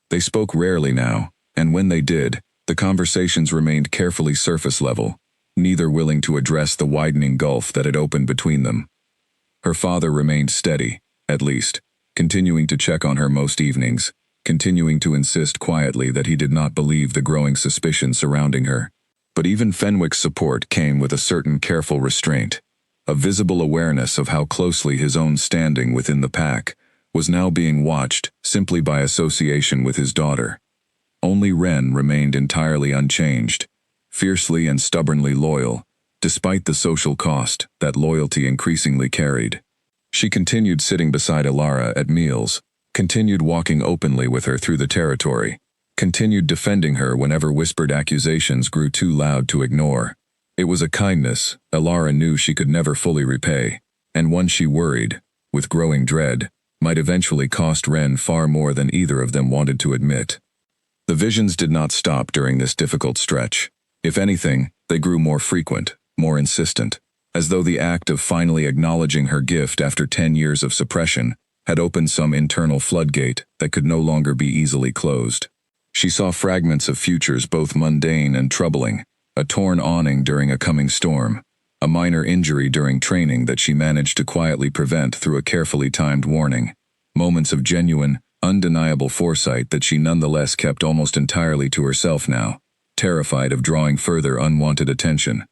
They spoke rarely now, and when they did, the conversations remained carefully surface level, neither willing to address the widening gulf that had opened between them. Her father remained steady, at least, continuing to check on her most evenings, continuing to insist quietly that he did not believe the growing suspicion surrounding her. But even Fenwick's support came with a certain careful restraint, a visible awareness of how closely his own standing within the pack was now being watched simply by association with his daughter. Only Ren remained entirely unchanged, fiercely and stubbornly loyal, Despite the social cost that loyalty increasingly carried. She continued sitting beside Alara at meals, continued walking openly with her through the territory, continued defending her whenever whispered accusations grew too loud to ignore. It was a kindness Alara knew she could never fully repay, and one she worried, with growing dread, might eventually cost Ren far more than either of them wanted to admit. The visions did not stop during this difficult stretch. If anything, they grew more frequent, more insistent, as though the act of finally acknowledging her gift after 10 years of suppression had opened some internal floodgate that could no longer be easily closed. She saw fragments of futures both mundane and troubling, a torn awning during a coming storm, a minor injury during training that she managed to quietly prevent through a carefully timed warning, moments of genuine, undeniable foresight that she nonetheless kept almost entirely to herself now, terrified of drawing further unwanted attention.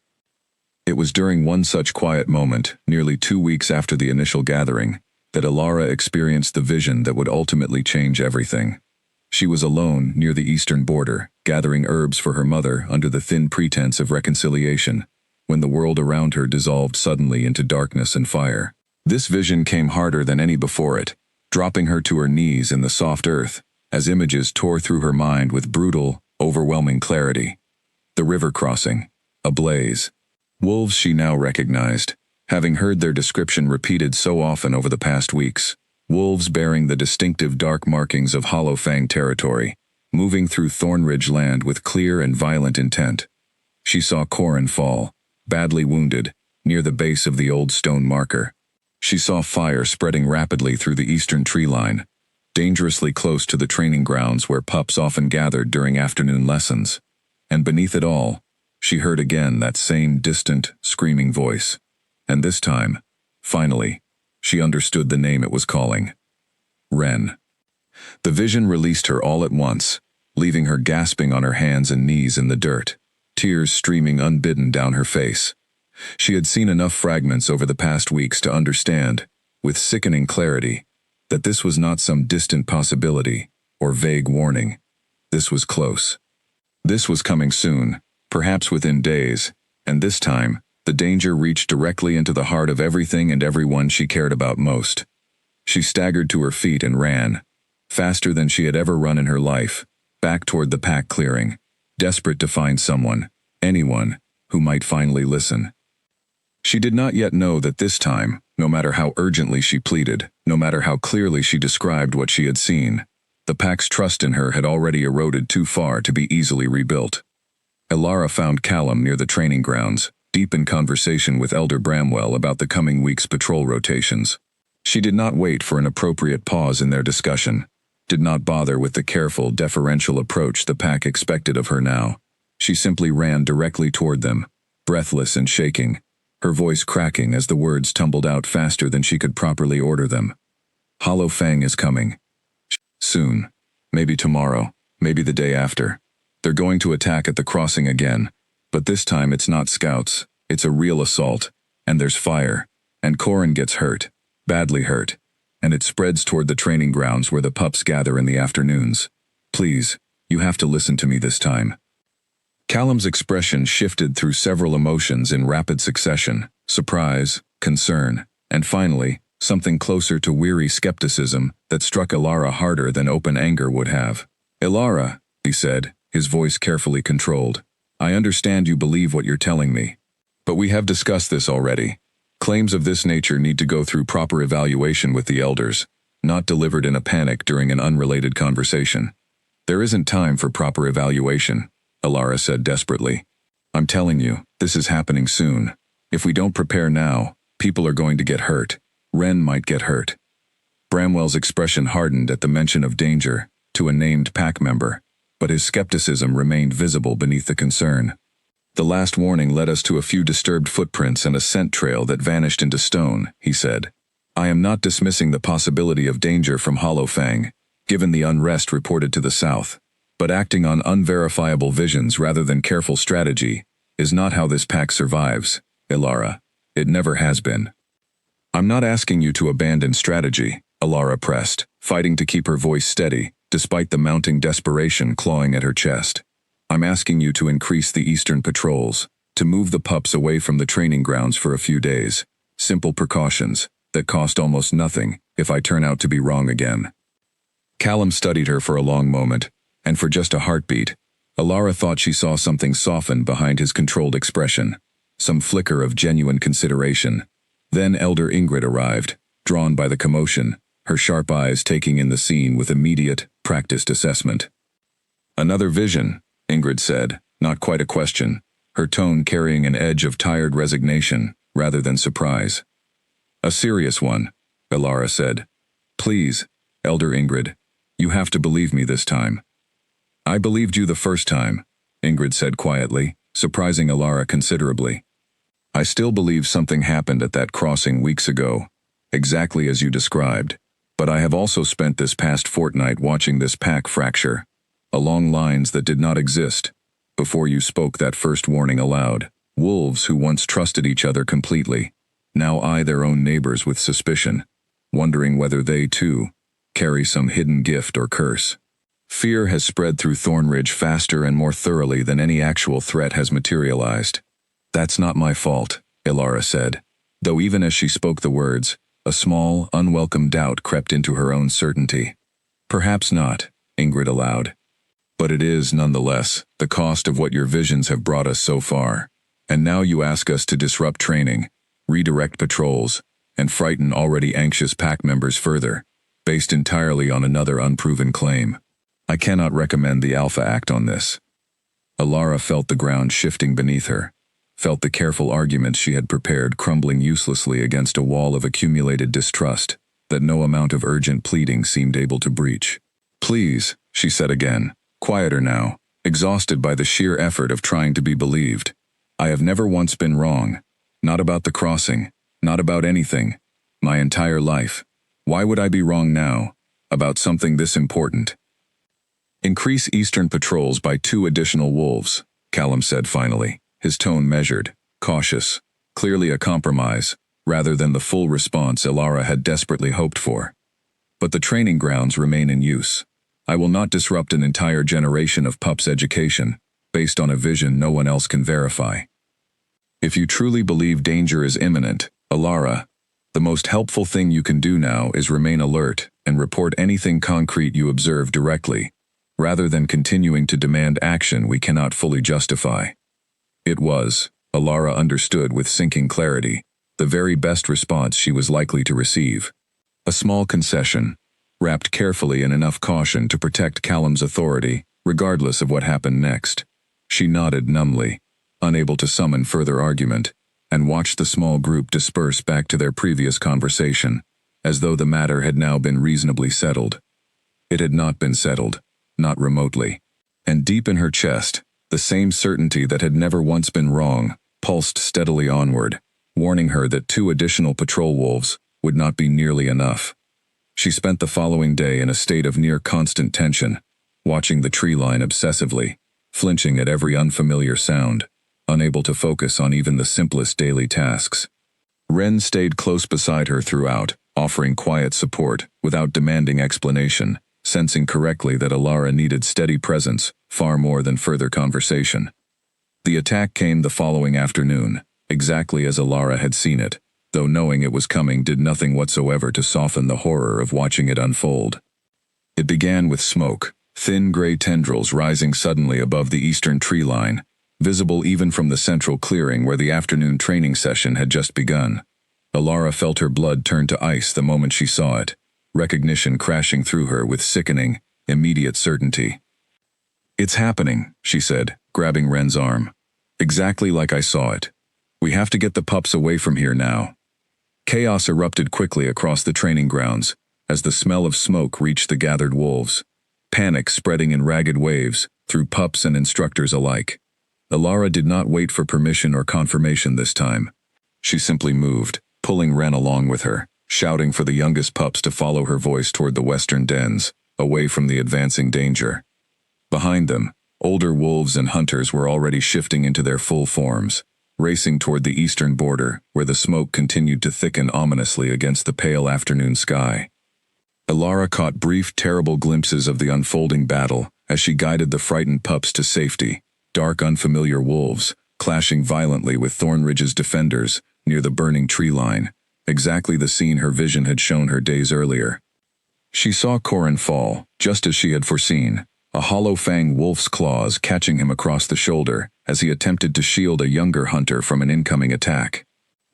It was during one such quiet moment, nearly 2 weeks after the initial gathering, that Alara experienced the vision that would ultimately change everything. She was alone near the eastern border, gathering herbs for her mother under the thin pretense of reconciliation, when the world around her dissolved suddenly into darkness and fire. This vision came harder than any before it, dropping her to her knees in the soft earth, as images tore through her mind with brutal, overwhelming clarity. The river crossing, ablaze. Wolves she now recognized, having heard their description repeated so often over the past weeks. Wolves bearing the distinctive dark markings of Hollow Fang territory, moving through Thornridge land with clear and violent intent. She saw Corin fall, badly wounded, near the base of the old stone marker. She saw fire spreading rapidly through the eastern tree line, dangerously close to the training grounds where pups often gathered during afternoon lessons. And beneath it all, she heard again that same distant, screaming voice. And this time, finally, she understood the name it was calling. Ren. The vision released her all at once, leaving her gasping on her hands and knees in the dirt, tears streaming unbidden down her face. She had seen enough fragments over the past weeks to understand, with sickening clarity, that this was not some distant possibility or vague warning. This was close. This was coming soon, perhaps within days, and this time, the danger reached directly into the heart of everything and everyone she cared about most. She staggered to her feet and ran, faster than she had ever run in her life, back toward the pack clearing, desperate to find someone, anyone, who might finally listen. She did not yet know that this time, no matter how urgently she pleaded, no matter how clearly she described what she had seen, the pack's trust in her had already eroded too far to be easily rebuilt. Alara found Callum near the training grounds, deep in conversation with Elder Bramwell about the coming week's patrol rotations. She did not wait for an appropriate pause in their discussion, did not bother with the careful, deferential approach the pack expected of her now. She simply ran directly toward them, breathless and shaking, her voice cracking as the words tumbled out faster than she could properly order them. Hollow Fang is coming. Soon. Maybe tomorrow. Maybe the day after. They're going to attack at the crossing again. But this time it's not scouts. It's a real assault. And there's fire. And Corin gets hurt. Badly hurt. And it spreads toward the training grounds where the pups gather in the afternoons. Please, you have to listen to me this time. Callum's expression shifted through several emotions in rapid succession: surprise, concern, and finally, something closer to weary skepticism that struck Alara harder than open anger would have. Alara, he said, his voice carefully controlled, I understand you believe what you're telling me. But we have discussed this already. Claims of this nature need to go through proper evaluation with the elders, not delivered in a panic during an unrelated conversation. There isn't time for proper evaluation, Alara said desperately. I'm telling you, this is happening soon. If we don't prepare now, people are going to get hurt. Ren might get hurt. Bramwell's expression hardened at the mention of danger to a named pack member, but his skepticism remained visible beneath the concern. The last warning led us to a few disturbed footprints and a scent trail that vanished into stone, he said. I am not dismissing the possibility of danger from Hollow Fang, given the unrest reported to the south, but acting on unverifiable visions rather than careful strategy is not how this pack survives, Alara. It never has been. I'm not asking you to abandon strategy, Alara pressed, fighting to keep her voice steady, despite the mounting desperation clawing at her chest. I'm asking you to increase the eastern patrols, To move the pups away from the training grounds for a few days. Simple precautions that cost almost nothing if I turn out to be wrong again. Callum studied her for a long moment, and for just a heartbeat, Alara thought she saw something soften behind his controlled expression, some flicker of genuine consideration. Then Elder Ingrid arrived, drawn by the commotion, her sharp eyes taking in the scene with immediate, practiced assessment. "Another vision," Ingrid said, not quite a question, her tone carrying an edge of tired resignation rather than surprise. "A serious one," Alara said. "Please, Elder Ingrid, you have to believe me this time." "I believed you the first time," Ingrid said quietly, surprising Alara considerably. "I still believe something happened at that crossing weeks ago, exactly as you described, but I have also spent this past fortnight watching this pack fracture, along lines that did not exist, before you spoke that first warning aloud. Wolves who once trusted each other completely, now eye their own neighbors with suspicion, wondering whether they, too, carry some hidden gift or curse. Fear has spread through Thornridge faster and more thoroughly than any actual threat has materialized. That's not my fault," Alara said, though even as she spoke the words, a small, unwelcome doubt crept into her own certainty. "Perhaps not," Ingrid allowed. "But it is, nonetheless, the cost of what your visions have brought us so far. And now you ask us to disrupt training, redirect patrols, and frighten already anxious pack members further, based entirely on another unproven claim. I cannot recommend the Alpha Act on this." Alara felt the ground shifting beneath her, felt the careful arguments she had prepared crumbling uselessly against a wall of accumulated distrust that no amount of urgent pleading seemed able to breach. "Please," she said again, quieter now, exhausted by the sheer effort of trying to be believed. "I have never once been wrong. Not about the crossing, not about anything. My entire life. Why would I be wrong now, about something this important?" "Increase Eastern patrols by 2 additional wolves," Callum said finally, his tone measured, cautious, clearly a compromise, rather than the full response Alara had desperately hoped for. "But the training grounds remain in use. I will not disrupt an entire generation of pups' education, based on a vision no one else can verify. If you truly believe danger is imminent, Alara, the most helpful thing you can do now is remain alert and report anything concrete you observe directly, rather than continuing to demand action we cannot fully justify." It was, Alara understood with sinking clarity, the very best response she was likely to receive. A small concession, wrapped carefully in enough caution to protect Callum's authority, regardless of what happened next. She nodded numbly, unable to summon further argument, and watched the small group disperse back to their previous conversation, as though the matter had now been reasonably settled. It had not been settled, not remotely. And deep in her chest, the same certainty that had never once been wrong pulsed steadily onward, warning her that 2 additional patrol wolves would not be nearly enough. She spent the following day in a state of near constant tension, watching the tree line obsessively, flinching at every unfamiliar sound, unable to focus on even the simplest daily tasks. Ren stayed close beside her throughout, offering quiet support without demanding explanation, sensing correctly that Alara needed steady presence far more than further conversation. The attack came the following afternoon, exactly as Alara had seen it, though knowing it was coming did nothing whatsoever to soften the horror of watching it unfold. It began with smoke, thin gray tendrils rising suddenly above the eastern tree line, visible even from the central clearing where the afternoon training session had just begun. Alara felt her blood turn to ice the moment she saw it, recognition crashing through her with sickening, immediate certainty. "It's happening," she said, grabbing Ren's arm. "Exactly like I saw it. We have to get the pups away from here now." Chaos erupted quickly across the training grounds, as the smell of smoke reached the gathered wolves, panic spreading in ragged waves through pups and instructors alike. Alara did not wait for permission or confirmation this time. She simply moved, pulling Ren along with her, shouting for the youngest pups to follow her voice toward the western dens, away from the advancing danger. Behind them, older wolves and hunters were already shifting into their full forms, racing toward the eastern border where the smoke continued to thicken ominously against the pale afternoon sky. Alara caught brief, terrible glimpses of the unfolding battle as she guided the frightened pups to safety, dark, unfamiliar wolves, clashing violently with Thornridge's defenders near the burning tree line, exactly the scene her vision had shown her days earlier. She saw Corin fall, just as she had foreseen, a hollow-fanged wolf's claws catching him across the shoulder as he attempted to shield a younger hunter from an incoming attack.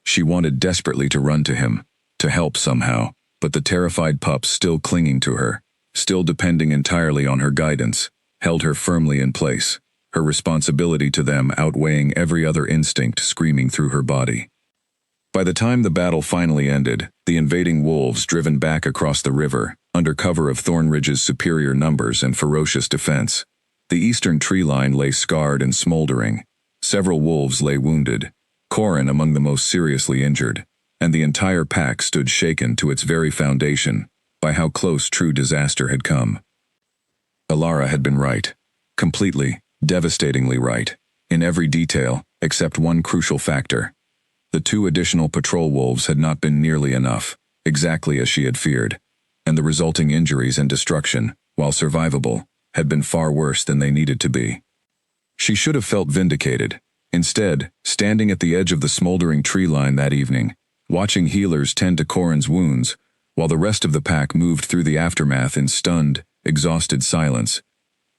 She wanted desperately to run to him, to help somehow, but the terrified pups, still clinging to her, still depending entirely on her guidance, held her firmly in place, her responsibility to them outweighing every other instinct screaming through her body. By the time the battle finally ended, the invading wolves, driven back across the river, under cover of Thornridge's superior numbers and ferocious defense, the eastern tree line lay scarred and smoldering. Several wolves lay wounded, Corin among the most seriously injured, and the entire pack stood shaken to its very foundation by how close true disaster had come. Elara had been right. Completely, devastatingly right. In every detail, except one crucial factor. The 2 additional patrol wolves had not been nearly enough, exactly as she had feared, and the resulting injuries and destruction, while survivable, had been far worse than they needed to be. She should have felt vindicated. Instead, standing at the edge of the smoldering tree line that evening, watching healers tend to Corin's wounds, while the rest of the pack moved through the aftermath in stunned, exhausted silence,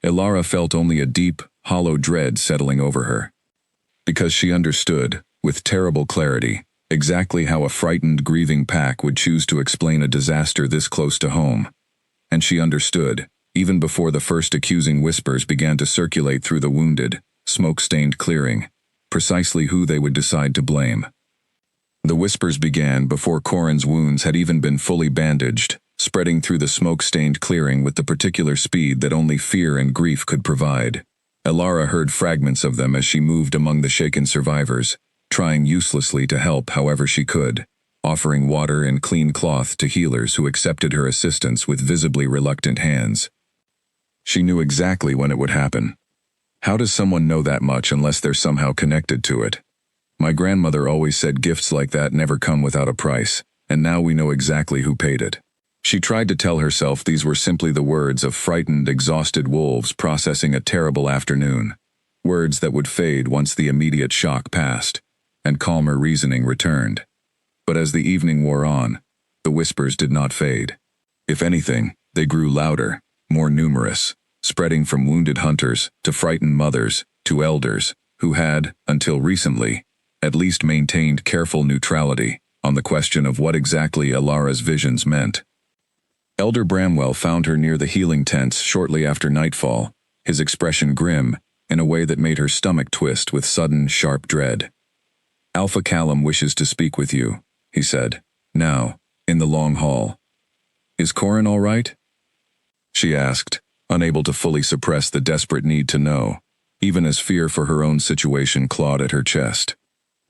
Elara felt only a deep, hollow dread settling over her. Because she understood, with terrible clarity, exactly how a frightened, grieving pack would choose to explain a disaster this close to home. And she understood, even before the first accusing whispers began to circulate through the wounded, smoke-stained clearing, precisely who they would decide to blame. The whispers began before Corin's wounds had even been fully bandaged, spreading through the smoke-stained clearing with the particular speed that only fear and grief could provide. Elara heard fragments of them as she moved among the shaken survivors, trying uselessly to help however she could, offering water and clean cloth to healers who accepted her assistance with visibly reluctant hands. She knew exactly when it would happen. How does someone know that much unless they're somehow connected to it? My grandmother always said gifts like that never come without a price, and now we know exactly who paid it. She tried to tell herself these were simply the words of frightened, exhausted wolves processing a terrible afternoon, words that would fade once the immediate shock passed, and calmer reasoning returned. But as the evening wore on, the whispers did not fade. If anything, they grew louder, more numerous, spreading from wounded hunters to frightened mothers to elders who had, until recently, at least maintained careful neutrality on the question of what exactly Elara's visions meant. Elder Bramwell found her near the healing tents shortly after nightfall, his expression grim, in a way that made her stomach twist with sudden, sharp dread. "Alpha Callum wishes to speak with you," he said, "now, in the long hall." "Is Corin all right?" she asked, unable to fully suppress the desperate need to know, even as fear for her own situation clawed at her chest.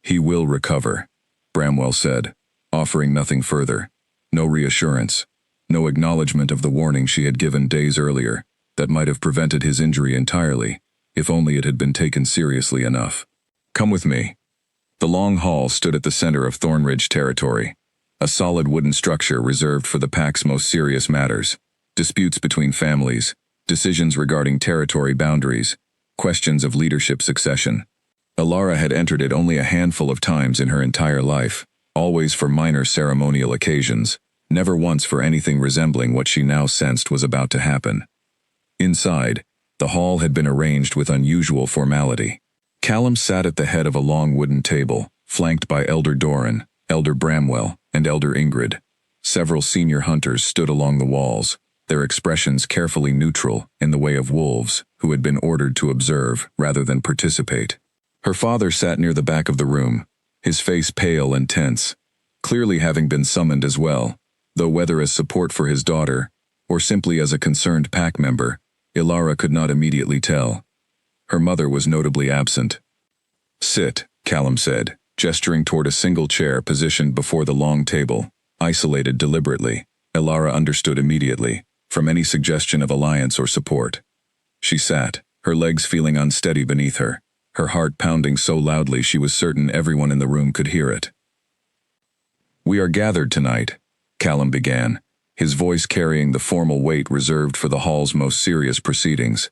"He will recover," Bramwell said, offering nothing further, no reassurance, no acknowledgement of the warning she had given days earlier that might have prevented his injury entirely, if only it had been taken seriously enough. "Come with me." The long hall stood at the center of Thornridge territory, a solid wooden structure reserved for the pack's most serious matters, disputes between families, decisions regarding territory boundaries, questions of leadership succession. Elara had entered it only a handful of times in her entire life, always for minor ceremonial occasions, never once for anything resembling what she now sensed was about to happen. Inside, the hall had been arranged with unusual formality. Callum sat at the head of a long wooden table, flanked by Elder Doran, Elder Bramwell, and Elder Ingrid. Several senior hunters stood along the walls, their expressions carefully neutral in the way of wolves who had been ordered to observe rather than participate. Her father sat near the back of the room, his face pale and tense, clearly having been summoned as well, though whether as support for his daughter, or simply as a concerned pack member, Elara could not immediately tell. Her mother was notably absent. "Sit," Callum said, gesturing toward a single chair positioned before the long table, isolated deliberately. Elara understood immediately, from any suggestion of alliance or support. She sat, her legs feeling unsteady beneath her, her heart pounding so loudly she was certain everyone in the room could hear it. "We are gathered tonight," Callum began, his voice carrying the formal weight reserved for the hall's most serious proceedings,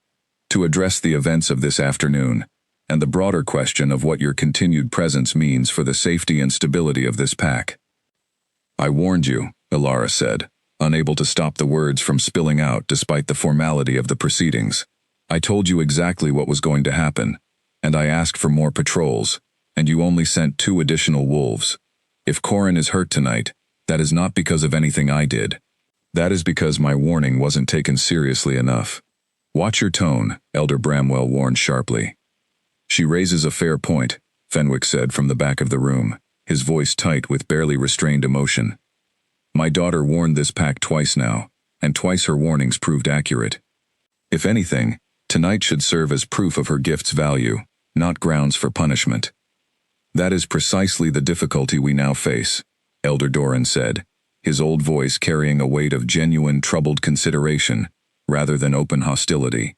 "to address the events of this afternoon, and the broader question of what your continued presence means for the safety and stability of this pack. I warned you, Elara said, unable to stop the words from spilling out despite the formality of the proceedings. I told you exactly what was going to happen, and I asked for more patrols, and you only sent 2 additional wolves. If Corin is hurt tonight, that is not because of anything I did. That is because my warning wasn't taken seriously enough. Watch your tone, Elder Bramwell warned sharply. She raises a fair point, Fenwick said from the back of the room, his voice tight with barely restrained emotion. My daughter warned this pack twice now, and twice her warnings proved accurate. If anything, tonight should serve as proof of her gift's value, not grounds for punishment. That is precisely the difficulty we now face, Elder Doran said, his old voice carrying a weight of genuine troubled consideration, rather than open hostility.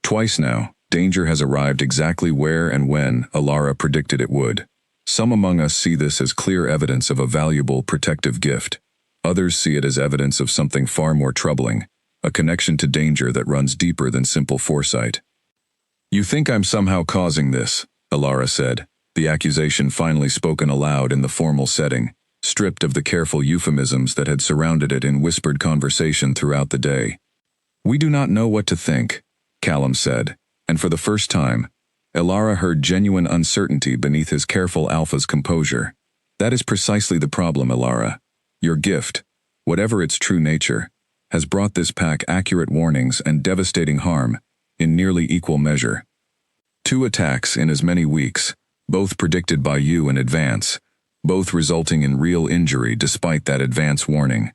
Twice now, danger has arrived exactly where and when Elara predicted it would. Some among us see this as clear evidence of a valuable protective gift. Others see it as evidence of something far more troubling, a connection to danger that runs deeper than simple foresight. You think I'm somehow causing this, Elara said, the accusation finally spoken aloud in the formal setting, stripped of the careful euphemisms that had surrounded it in whispered conversation throughout the day. We do not know what to think, Callum said, and for the first time, Elara heard genuine uncertainty beneath his careful alpha's composure. That is precisely the problem, Elara. Your gift, whatever its true nature, has brought this pack accurate warnings and devastating harm in nearly equal measure. 2 attacks in as many weeks, both predicted by you in advance, both resulting in real injury despite that advance warning.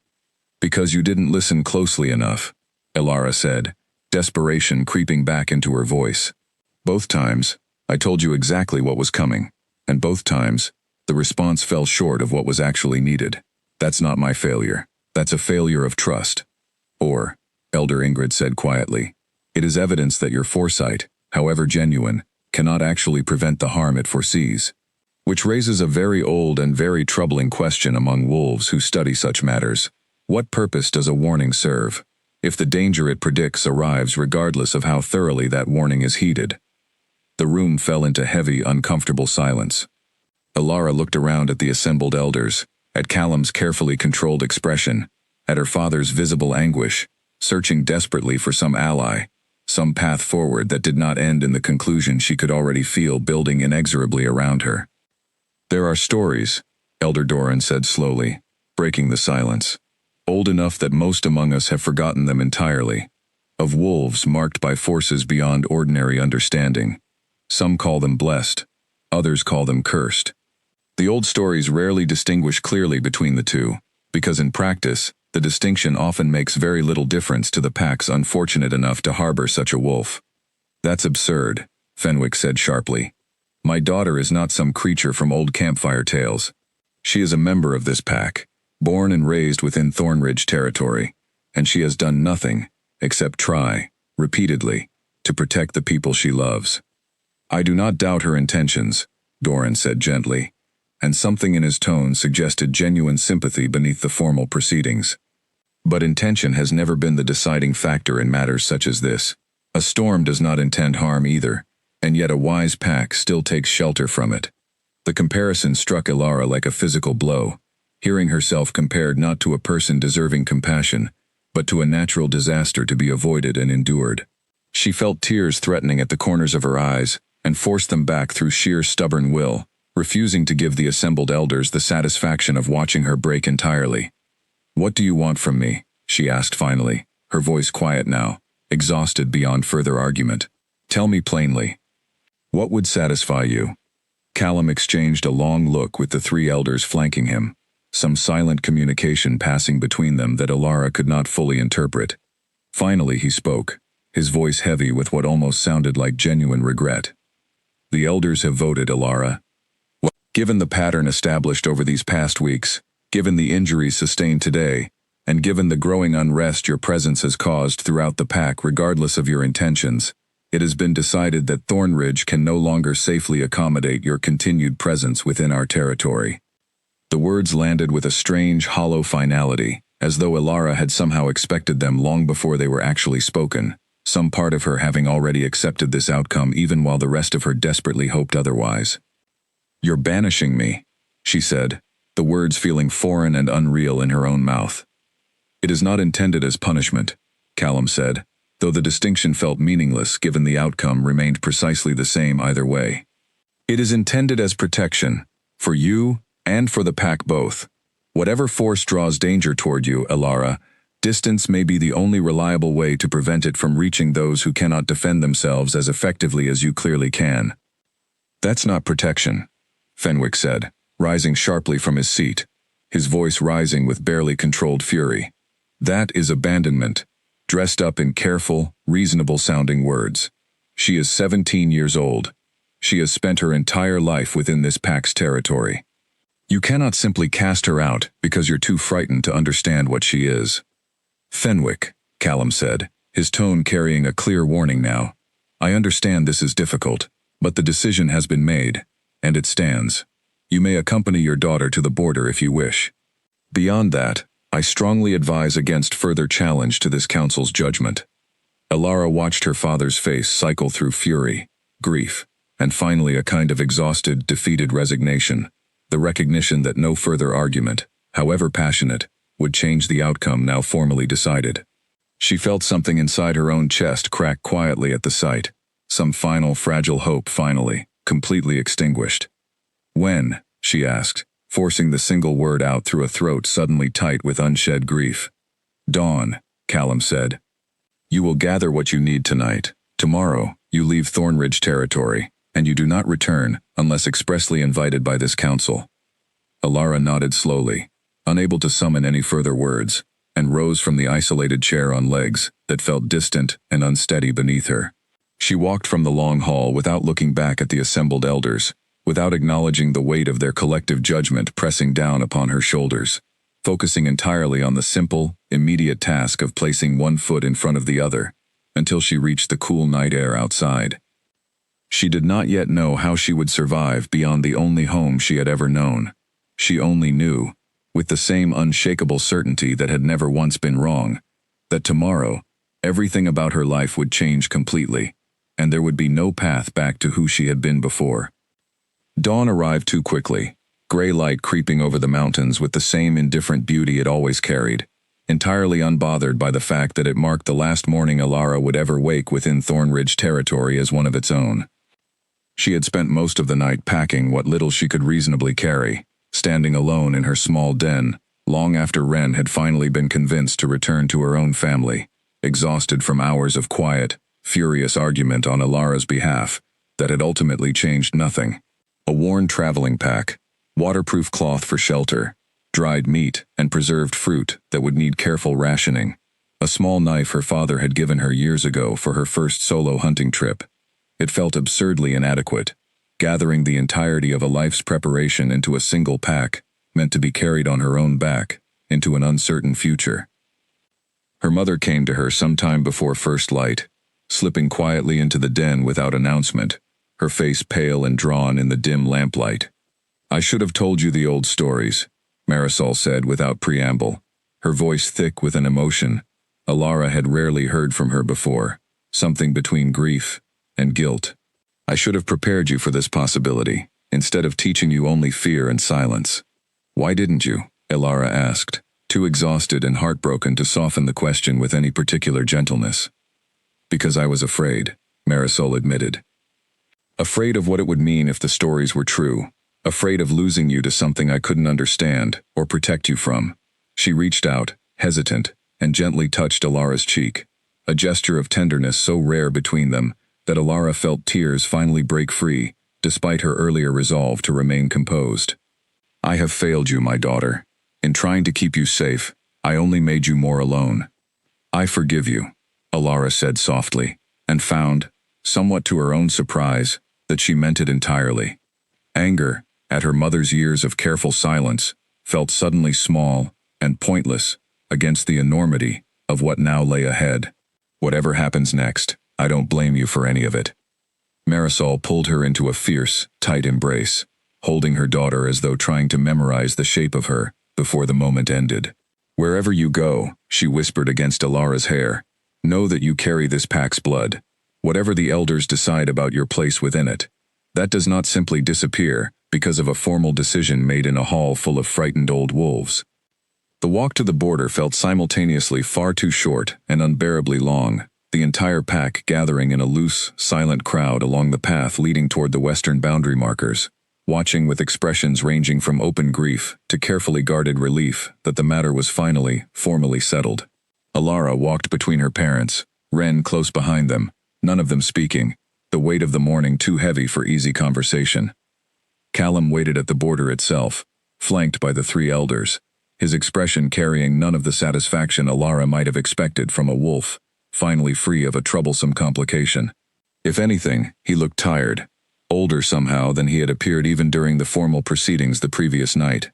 Because you didn't listen closely enough, Elara said, desperation creeping back into her voice. Both times, I told you exactly what was coming, and both times, the response fell short of what was actually needed. That's not my failure. That's a failure of trust. Or, Elder Ingrid said quietly, it is evidence that your foresight, however genuine, cannot actually prevent the harm it foresees. Which raises a very old and very troubling question among wolves who study such matters. What purpose does a warning serve, if the danger it predicts arrives regardless of how thoroughly that warning is heeded? The room fell into heavy, uncomfortable silence. Elara looked around at the assembled elders, at Callum's carefully controlled expression, at her father's visible anguish, searching desperately for some ally, some path forward that did not end in the conclusion she could already feel building inexorably around her. There are stories, Elder Doran said slowly, breaking the silence, old enough that most among us have forgotten them entirely, of wolves marked by forces beyond ordinary understanding. Some call them blessed, others call them cursed. The old stories rarely distinguish clearly between the two, because in practice, the distinction often makes very little difference to the packs unfortunate enough to harbor such a wolf. That's absurd, Fenwick said sharply. My daughter is not some creature from old campfire tales. She is a member of this pack, born and raised within Thornridge territory, and she has done nothing, except try, repeatedly, to protect the people she loves. I do not doubt her intentions, Doran said gently, and something in his tone suggested genuine sympathy beneath the formal proceedings. But intention has never been the deciding factor in matters such as this. A storm does not intend harm either, and yet a wise pack still takes shelter from it. The comparison struck Elara like a physical blow, hearing herself compared not to a person deserving compassion, but to a natural disaster to be avoided and endured. She felt tears threatening at the corners of her eyes, and forced them back through sheer stubborn will, refusing to give the assembled elders the satisfaction of watching her break entirely. What do you want from me? She asked finally, her voice quiet now, exhausted beyond further argument. Tell me plainly. What would satisfy you? Callum exchanged a long look with the 3 elders flanking him, some silent communication passing between them that Elara could not fully interpret. Finally he spoke, his voice heavy with what almost sounded like genuine regret. The elders have voted, Elara. Well, given the pattern established over these past weeks, given the injuries sustained today, and given the growing unrest your presence has caused throughout the pack regardless of your intentions, it has been decided that Thornridge can no longer safely accommodate your continued presence within our territory. The words landed with a strange, hollow finality, as though Elara had somehow expected them long before they were actually spoken. some part of her having already accepted this outcome even while the rest of her desperately hoped otherwise. "You're banishing me," she said, the words feeling foreign and unreal in her own mouth. "It is not intended as punishment," Callum said, though the distinction felt meaningless given the outcome remained precisely the same either way. "It is intended as protection, for you and for the pack both. Whatever force draws danger toward you, Elara, distance may be the only reliable way to prevent it from reaching those who cannot defend themselves as effectively as you clearly can." "That's not protection," Fenwick said, rising sharply from his seat, his voice rising with barely controlled fury. "That is abandonment, dressed up in careful, reasonable-sounding words. She is 17 years old. She has spent her entire life within this pack's territory. You cannot simply cast her out because you're too frightened to understand what she is." "Fenwick," Callum said, his tone carrying a clear warning now, "I understand this is difficult, but the decision has been made, and it stands. You may accompany your daughter to the border if you wish. Beyond that, I strongly advise against further challenge to this council's judgment." Elara watched her father's face cycle through fury, grief, and finally a kind of exhausted, defeated resignation, the recognition that no further argument, however passionate, would change the outcome now formally decided. She felt something inside her own chest crack quietly at the sight, some final fragile hope finally, completely extinguished. "When?" she asked, forcing the single word out through a throat suddenly tight with unshed grief. "Dawn," Callum said. "You will gather what you need tonight. Tomorrow, you leave Thornridge territory, and you do not return unless expressly invited by this council." Elara nodded slowly, unable to summon any further words, and rose from the isolated chair on legs that felt distant and unsteady beneath her. She walked from the long hall without looking back at the assembled elders, without acknowledging the weight of their collective judgment pressing down upon her shoulders, focusing entirely on the simple, immediate task of placing one foot in front of the other, until she reached the cool night air outside. She did not yet know how she would survive beyond the only home she had ever known. She only knew, with the same unshakable certainty that had never once been wrong, that tomorrow, everything about her life would change completely, and there would be no path back to who she had been before. Dawn arrived too quickly, gray light creeping over the mountains with the same indifferent beauty it always carried, entirely unbothered by the fact that it marked the last morning Elara would ever wake within Thornridge territory as one of its own. She had spent most of the night packing what little she could reasonably carry, standing alone in her small den, long after Wren had finally been convinced to return to her own family, exhausted from hours of quiet, furious argument on Elara's behalf that had ultimately changed nothing. A worn traveling pack, waterproof cloth for shelter, dried meat and preserved fruit that would need careful rationing, a small knife her father had given her years ago for her first solo hunting trip. It felt absurdly inadequate, gathering the entirety of a life's preparation into a single pack, meant to be carried on her own back, into an uncertain future. Her mother came to her sometime before first light, slipping quietly into the den without announcement, her face pale and drawn in the dim lamplight. "I should have told you the old stories," Marisol said without preamble, her voice thick with an emotion Elara had rarely heard from her before, something between grief and guilt. "I should have prepared you for this possibility, instead of teaching you only fear and silence." "Why didn't you?" Elara asked, too exhausted and heartbroken to soften the question with any particular gentleness. "Because I was afraid," Marisol admitted. "Afraid of what it would mean if the stories were true. Afraid of losing you to something I couldn't understand or protect you from." She reached out, hesitant, and gently touched Elara's cheek, a gesture of tenderness so rare between them that Elara felt tears finally break free, despite her earlier resolve to remain composed. "I have failed you, my daughter. In trying to keep you safe, I only made you more alone. I forgive you," Elara said softly, and found, somewhat to her own surprise, that she meant it entirely. Anger, at her mother's years of careful silence, felt suddenly small and pointless against the enormity of what now lay ahead. "Whatever happens next, I don't blame you for any of it." Marisol pulled her into a fierce, tight embrace, holding her daughter as though trying to memorize the shape of her before the moment ended. "Wherever you go," she whispered against Elara's hair, Know that you carry this pack's blood. Whatever the elders decide about your place within it, that does not simply disappear because of a formal decision made in a hall full of frightened old wolves. The walk to the border felt simultaneously far too short and unbearably long, the entire pack gathering in a loose, silent crowd along the path leading toward the western boundary markers, watching with expressions ranging from open grief to carefully guarded relief that the matter was finally, formally settled. Alara walked between her parents, Ren close behind them, none of them speaking, the weight of the morning too heavy for easy conversation. Callum waited at the border itself, flanked by the three elders, his expression carrying none of the satisfaction Alara might have expected from a wolf, finally free of a troublesome complication. If anything, he looked tired, older somehow than he had appeared even during the formal proceedings the previous night.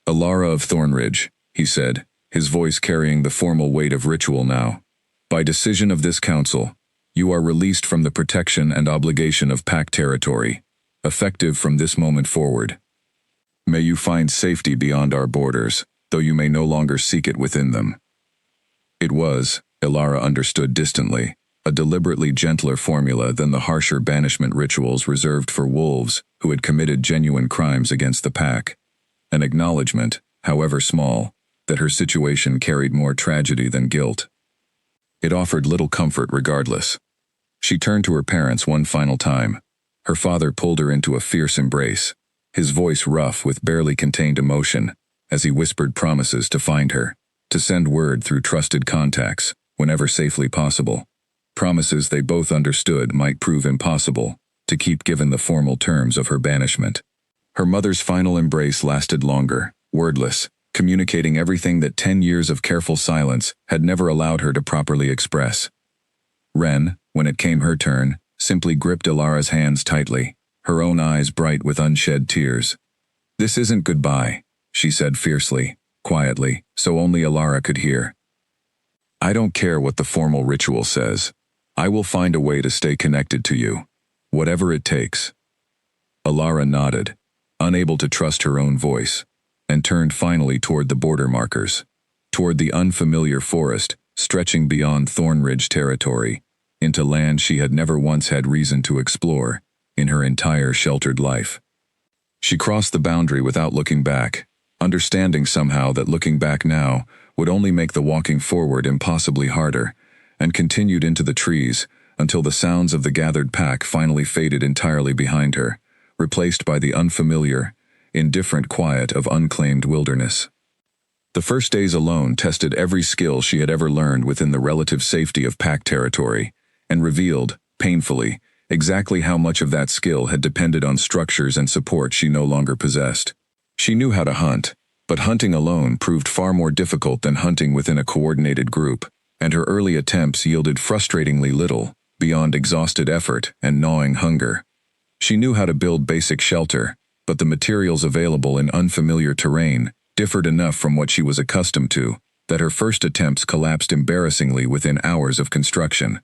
"Alara of Thornridge," he said, his voice carrying the formal weight of ritual now. "By decision of this council, you are released from the protection and obligation of pack territory, effective from this moment forward. May you find safety beyond our borders, though you may no longer seek it within them." It was, Alara understood distantly, a deliberately gentler formula than the harsher banishment rituals reserved for wolves who had committed genuine crimes against the pack. An acknowledgement, however small, that her situation carried more tragedy than guilt. It offered little comfort regardless. She turned to her parents one final time. Her father pulled her into a fierce embrace, his voice rough with barely contained emotion, as he whispered promises to find her, to send word through trusted contacts, whenever safely possible. Promises they both understood might prove impossible to keep given the formal terms of her banishment. Her mother's final embrace lasted longer, wordless, communicating everything that 10 years of careful silence had never allowed her to properly express. Ren, when it came her turn, simply gripped Alara's hands tightly, her own eyes bright with unshed tears. "This isn't goodbye," she said fiercely, quietly, so only Alara could hear. "I don't care what the formal ritual says. I will find a way to stay connected to you, whatever it takes." Alara nodded, unable to trust her own voice, and turned finally toward the border markers, toward the unfamiliar forest stretching beyond Thornridge territory, into land she had never once had reason to explore in her entire sheltered life. She crossed the boundary without looking back, understanding somehow that looking back now would only make the walking forward impossibly harder, and continued into the trees until the sounds of the gathered pack finally faded entirely behind her, replaced by the unfamiliar, indifferent quiet of unclaimed wilderness. The first days alone tested every skill she had ever learned within the relative safety of pack territory, and revealed, painfully, exactly how much of that skill had depended on structures and support she no longer possessed. She knew how to hunt, but hunting alone proved far more difficult than hunting within a coordinated group, and her early attempts yielded frustratingly little, beyond exhausted effort and gnawing hunger. She knew how to build basic shelter, but the materials available in unfamiliar terrain differed enough from what she was accustomed to that her first attempts collapsed embarrassingly within hours of construction.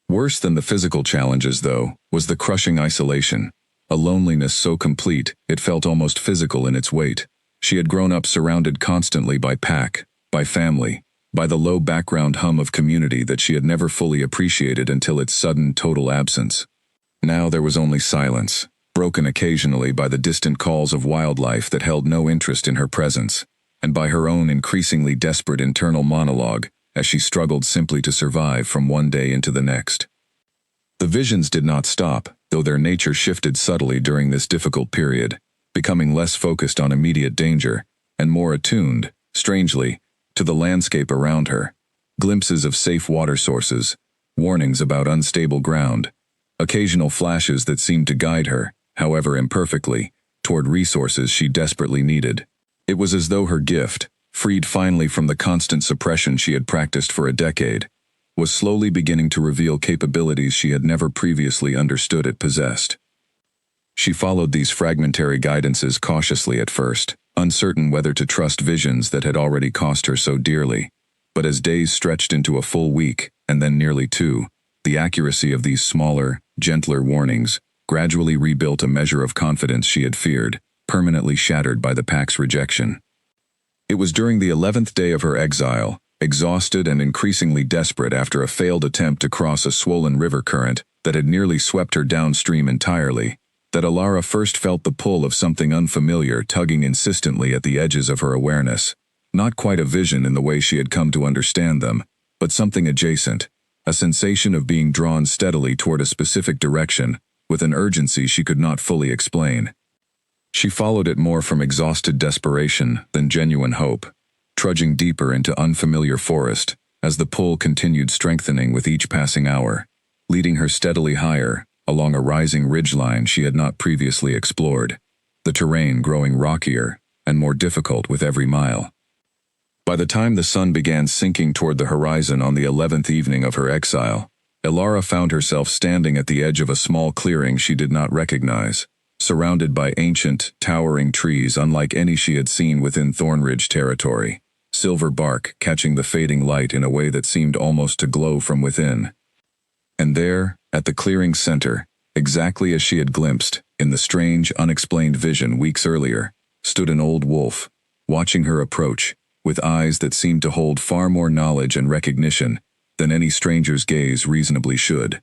Worse than the physical challenges, though, was the crushing isolation, a loneliness so complete it felt almost physical in its weight. She had grown up surrounded constantly by pack, by family, by the low background hum of community that she had never fully appreciated until its sudden total absence. Now there was only silence, broken occasionally by the distant calls of wildlife that held no interest in her presence, and by her own increasingly desperate internal monologue as she struggled simply to survive from one day into the next. The visions did not stop, though their nature shifted subtly during this difficult period, becoming less focused on immediate danger, and more attuned, strangely, to the landscape around her. Glimpses of safe water sources, warnings about unstable ground, occasional flashes that seemed to guide her, however imperfectly, toward resources she desperately needed. It was as though her gift, freed finally from the constant suppression she had practiced for a decade, was slowly beginning to reveal capabilities she had never previously understood it possessed. She followed these fragmentary guidances cautiously at first, uncertain whether to trust visions that had already cost her so dearly. But as days stretched into a full week, and then nearly 2, the accuracy of these smaller, gentler warnings gradually rebuilt a measure of confidence she had feared, permanently shattered by the pack's rejection. It was during the 11th day of her exile, exhausted and increasingly desperate after a failed attempt to cross a swollen river current that had nearly swept her downstream entirely, that Alara first felt the pull of something unfamiliar tugging insistently at the edges of her awareness. Not quite a vision in the way she had come to understand them, but something adjacent, a sensation of being drawn steadily toward a specific direction, with an urgency she could not fully explain. She followed it more from exhausted desperation than genuine hope, trudging deeper into unfamiliar forest as the pull continued strengthening with each passing hour, leading her steadily higher along a rising ridgeline she had not previously explored, the terrain growing rockier and more difficult with every mile. By the time the sun began sinking toward the horizon on the 11th evening of her exile, Alara found herself standing at the edge of a small clearing she did not recognize, surrounded by ancient, towering trees unlike any she had seen within Thornridge territory, silver bark catching the fading light in a way that seemed almost to glow from within. And there, at the clearing's center, exactly as she had glimpsed in the strange, unexplained vision weeks earlier, stood an old wolf, watching her approach, with eyes that seemed to hold far more knowledge and recognition than any stranger's gaze reasonably should.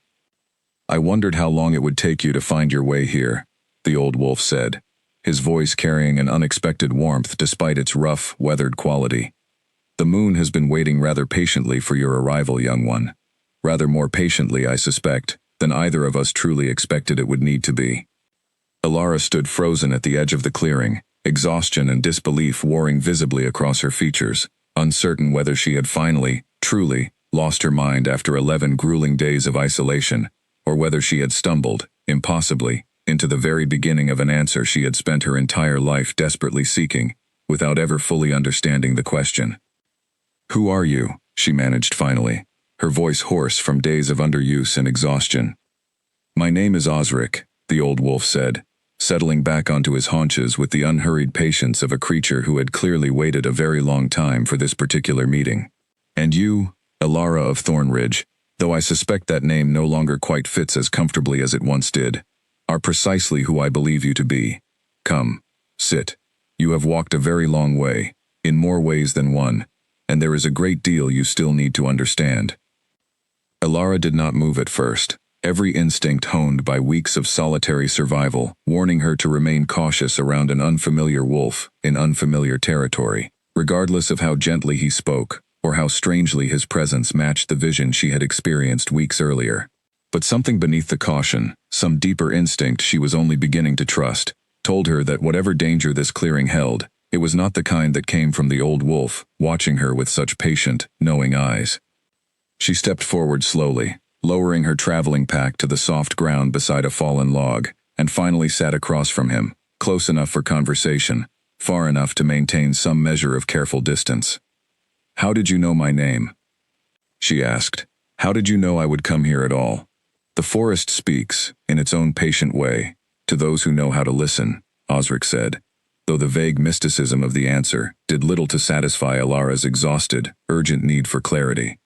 "I wondered how long it would take you to find your way here," the old wolf said, his voice carrying an unexpected warmth despite its rough, weathered quality. "The moon has been waiting rather patiently for your arrival, young one. Rather more patiently, I suspect, than either of us truly expected it would need to be." Alara stood frozen at the edge of the clearing, exhaustion and disbelief warring visibly across her features, uncertain whether she had finally, truly, lost her mind after 11 grueling days of isolation, or whether she had stumbled, impossibly, into the very beginning of an answer she had spent her entire life desperately seeking, without ever fully understanding the question. "Who are you?" she managed finally, her voice hoarse from days of underuse and exhaustion. "My name is Osric," the old wolf said, settling back onto his haunches with the unhurried patience of a creature who had clearly waited a very long time for this particular meeting. "And you, Alara of Thornridge, though I suspect that name no longer quite fits as comfortably as it once did, are precisely who I believe you to be. Come, sit. You have walked a very long way, in more ways than one, and there is a great deal you still need to understand." Alara did not move at first, every instinct honed by weeks of solitary survival, warning her to remain cautious around an unfamiliar wolf in unfamiliar territory, regardless of how gently he spoke, or how strangely his presence matched the vision she had experienced weeks earlier. But something beneath the caution, some deeper instinct she was only beginning to trust, told her that whatever danger this clearing held, it was not the kind that came from the old wolf, watching her with such patient, knowing eyes. She stepped forward slowly, lowering her traveling pack to the soft ground beside a fallen log, and finally sat across from him, close enough for conversation, far enough to maintain some measure of careful distance. "How did you know my name?" she asked. "How did you know I would come here at all?" "The forest speaks, in its own patient way, to those who know how to listen," Osric said, though the vague mysticism of the answer did little to satisfy Alara's exhausted, urgent need for clarity.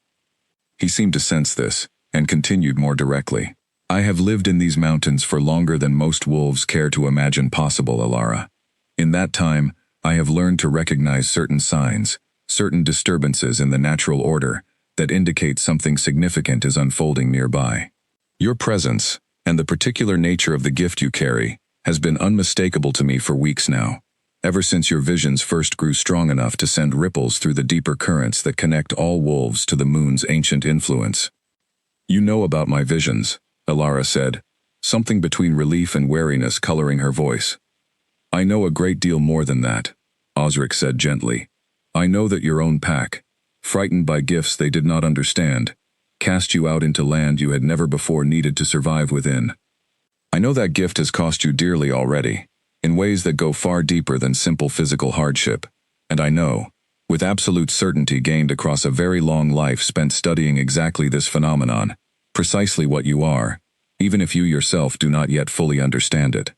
He seemed to sense this, and continued more directly. "I have lived in these mountains for longer than most wolves care to imagine possible, Alara. In that time, I have learned to recognize certain signs, certain disturbances in the natural order, that indicate something significant is unfolding nearby. Your presence, and the particular nature of the gift you carry, has been unmistakable to me for weeks now, ever since your visions first grew strong enough to send ripples through the deeper currents that connect all wolves to the moon's ancient influence." "You know about my visions," Alara said, something between relief and wariness coloring her voice. "I know a great deal more than that," Osric said gently. "I know that your own pack, frightened by gifts they did not understand, cast you out into land you had never before needed to survive within. I know that gift has cost you dearly already, in ways that go far deeper than simple physical hardship, and I know, with absolute certainty gained across a very long life spent studying exactly this phenomenon, precisely what you are, even if you yourself do not yet fully understand it."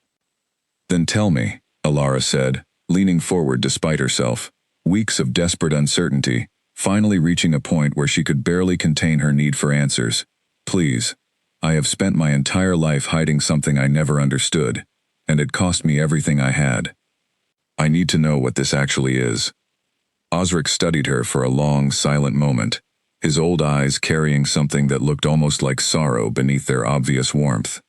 "Then tell me," Alara said, leaning forward despite herself, weeks of desperate uncertainty, finally reaching a point where she could barely contain her need for answers. "Please, I have spent my entire life hiding something I never understood, and it cost me everything I had. I need to know what this actually is." Osric studied her for a long, silent moment, his old eyes carrying something that looked almost like sorrow beneath their obvious warmth.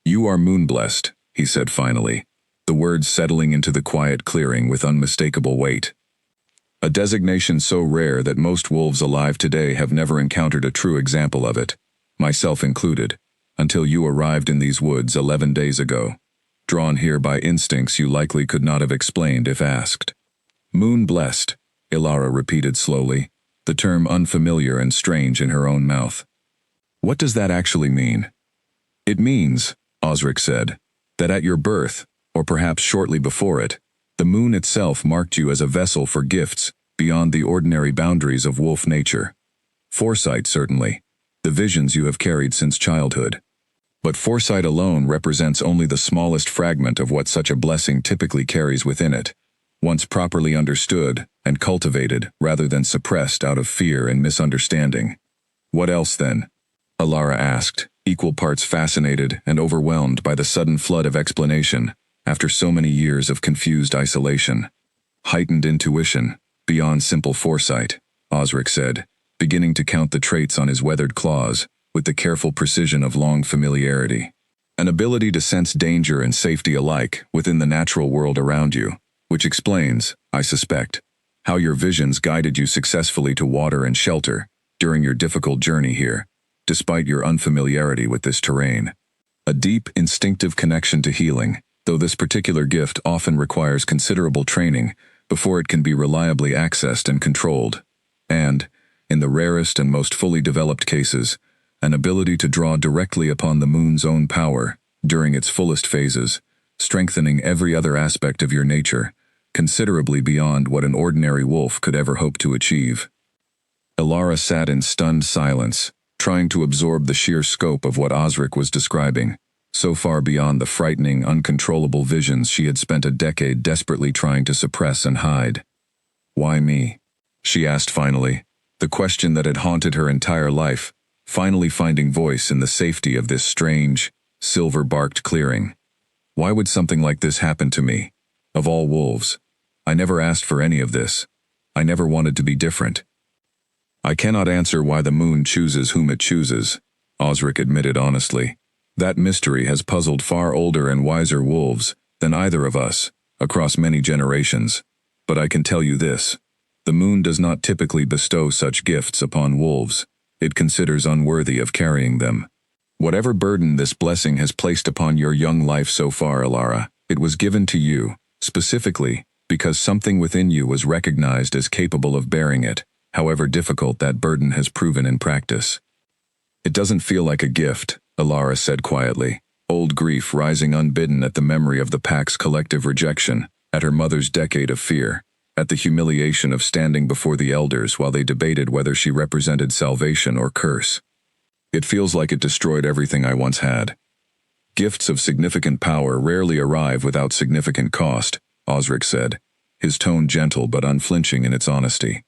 "You are moon-blessed," he said finally, the words settling into the quiet clearing with unmistakable weight. "A designation so rare that most wolves alive today have never encountered a true example of it, myself included, until you arrived in these woods 11 days ago, drawn here by instincts you likely could not have explained if asked." "Moon-blessed," Ilara repeated slowly, the term unfamiliar and strange in her own mouth. "What does that actually mean?" "It means," Osric said, "that at your birth, or perhaps shortly before it, the moon itself marked you as a vessel for gifts beyond the ordinary boundaries of wolf nature. Foresight, certainly, the visions you have carried since childhood. But foresight alone represents only the smallest fragment of what such a blessing typically carries within it, once properly understood and cultivated rather than suppressed out of fear and misunderstanding." "What else, then?" Ilara asked, equal parts fascinated and overwhelmed by the sudden flood of explanation after so many years of confused isolation. "Heightened intuition, beyond simple foresight," Osric said, beginning to count the traits on his weathered claws with the careful precision of long familiarity. "An ability to sense danger and safety alike within the natural world around you, which explains, I suspect, how your visions guided you successfully to water and shelter during your difficult journey here, despite your unfamiliarity with this terrain. A deep, instinctive connection to healing, though this particular gift often requires considerable training before it can be reliably accessed and controlled. And, in the rarest and most fully developed cases, an ability to draw directly upon the moon's own power during its fullest phases, strengthening every other aspect of your nature, considerably beyond what an ordinary wolf could ever hope to achieve." Ilara sat in stunned silence, trying to absorb the sheer scope of what Osric was describing, so far beyond the frightening, uncontrollable visions she had spent a decade desperately trying to suppress and hide. "Why me?" she asked finally, the question that had haunted her entire life, finally finding voice in the safety of this strange, silver-barked clearing. "Why would something like this happen to me? Of all wolves. I never asked for any of this. I never wanted to be different." "I cannot answer why the moon chooses whom it chooses," Osric admitted honestly. "That mystery has puzzled far older and wiser wolves than either of us, across many generations. But I can tell you this. The moon does not typically bestow such gifts upon wolves. It considers unworthy of carrying them. Whatever burden this blessing has placed upon your young life so far, Ilara, it was given to you, specifically, because something within you was recognized as capable of bearing it, however difficult that burden has proven in practice." "It doesn't feel like a gift," Ilara said quietly, old grief rising unbidden at the memory of the pack's collective rejection, at her mother's decade of fear, at the humiliation of standing before the elders while they debated whether she represented salvation or curse. "It feels like it destroyed everything I once had." "Gifts of significant power rarely arrive without significant cost," Osric said, his tone gentle but unflinching in its honesty.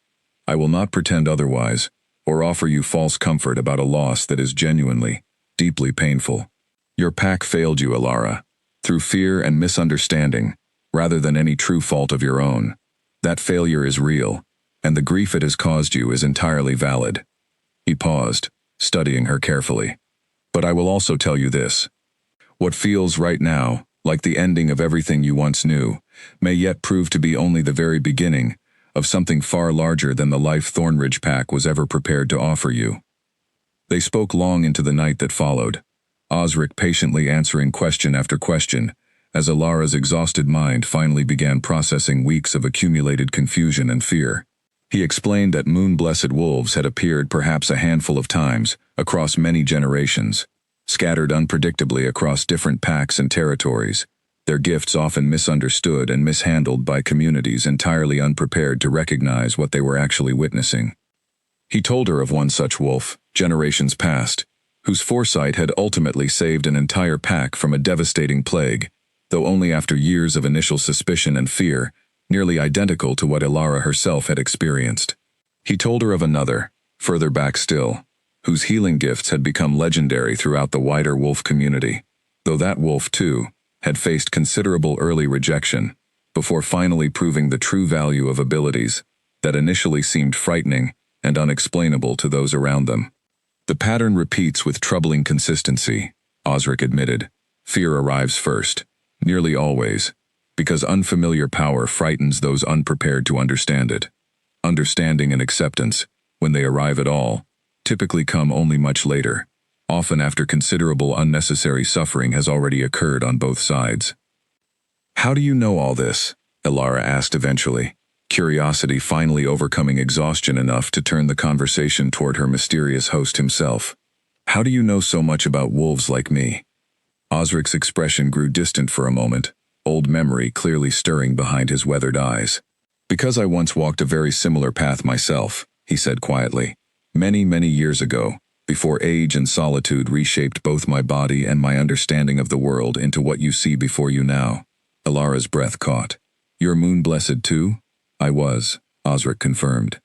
"I will not pretend otherwise, or offer you false comfort about a loss that is genuinely, deeply painful. Your pack failed you, Ilara, through fear and misunderstanding, rather than any true fault of your own. That failure is real, and the grief it has caused you is entirely valid." He paused, studying her carefully. "But I will also tell you this. What feels right now, like the ending of everything you once knew, may yet prove to be only the very beginning of something far larger than the life Thornridge Pack was ever prepared to offer you." They spoke long into the night that followed, Osric patiently answering question after question, as Ilara's exhausted mind finally began processing weeks of accumulated confusion and fear. He explained that moon-blessed wolves had appeared perhaps a handful of times, across many generations, scattered unpredictably across different packs and territories, their gifts often misunderstood and mishandled by communities entirely unprepared to recognize what they were actually witnessing. He told her of one such wolf, generations past, whose foresight had ultimately saved an entire pack from a devastating plague, though only after years of initial suspicion and fear, nearly identical to what Ilara herself had experienced. He told her of another, further back still, whose healing gifts had become legendary throughout the wider wolf community, though that wolf, too, had faced considerable early rejection, before finally proving the true value of abilities that initially seemed frightening and unexplainable to those around them. The pattern repeats with troubling consistency, Osric admitted. Fear arrives first, nearly always, because unfamiliar power frightens those unprepared to understand it. Understanding and acceptance, when they arrive at all, typically come only much later, often after considerable unnecessary suffering has already occurred on both sides. "How do you know all this?" Elara asked eventually, curiosity finally overcoming exhaustion enough to turn the conversation toward her mysterious host himself. "How do you know so much about wolves like me?" Osric's expression grew distant for a moment, old memory clearly stirring behind his weathered eyes. "Because I once walked a very similar path myself," he said quietly. "Many, many years ago, before age and solitude reshaped both my body and my understanding of the world into what you see before you now." Elara's breath caught. "You're moon-blessed too?" "I was," Osric confirmed.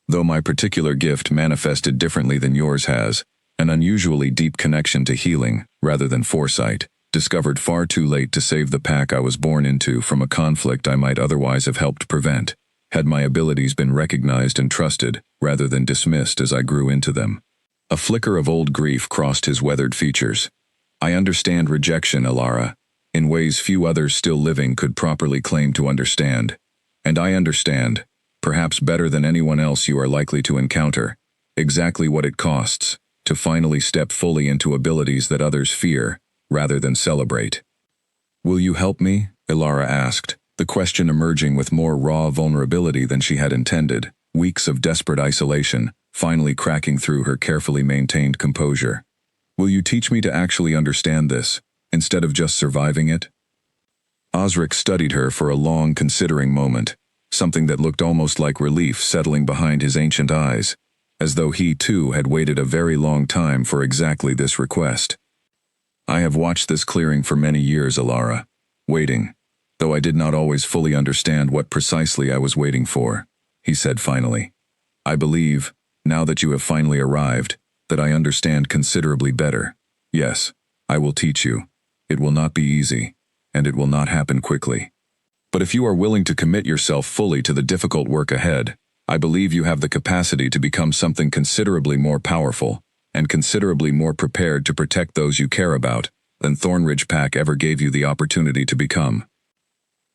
"Though my particular gift manifested differently than yours has, an unusually deep connection to healing, rather than foresight, discovered far too late to save the pack I was born into from a conflict I might otherwise have helped prevent, had my abilities been recognized and trusted, rather than dismissed as I grew into them." A flicker of old grief crossed his weathered features. "I understand rejection, Elara, in ways few others still living could properly claim to understand. And I understand, perhaps better than anyone else you are likely to encounter, exactly what it costs to finally step fully into abilities that others fear, rather than celebrate." "Will you help me?" Elara asked, the question emerging with more raw vulnerability than she had intended, weeks of desperate isolation, finally cracking through her carefully maintained composure. "Will you teach me to actually understand this, instead of just surviving it?" Osric studied her for a long, considering moment, something that looked almost like relief settling behind his ancient eyes, as though he too had waited a very long time for exactly this request. "I have watched this clearing for many years, Elara, waiting, though I did not always fully understand what precisely I was waiting for," he said finally. "I believe, now that you have finally arrived, that I understand considerably better. Yes, I will teach you. It will not be easy, and it will not happen quickly. But if you are willing to commit yourself fully to the difficult work ahead, I believe you have the capacity to become something considerably more powerful, and considerably more prepared to protect those you care about, than Thornridge Pack ever gave you the opportunity to become."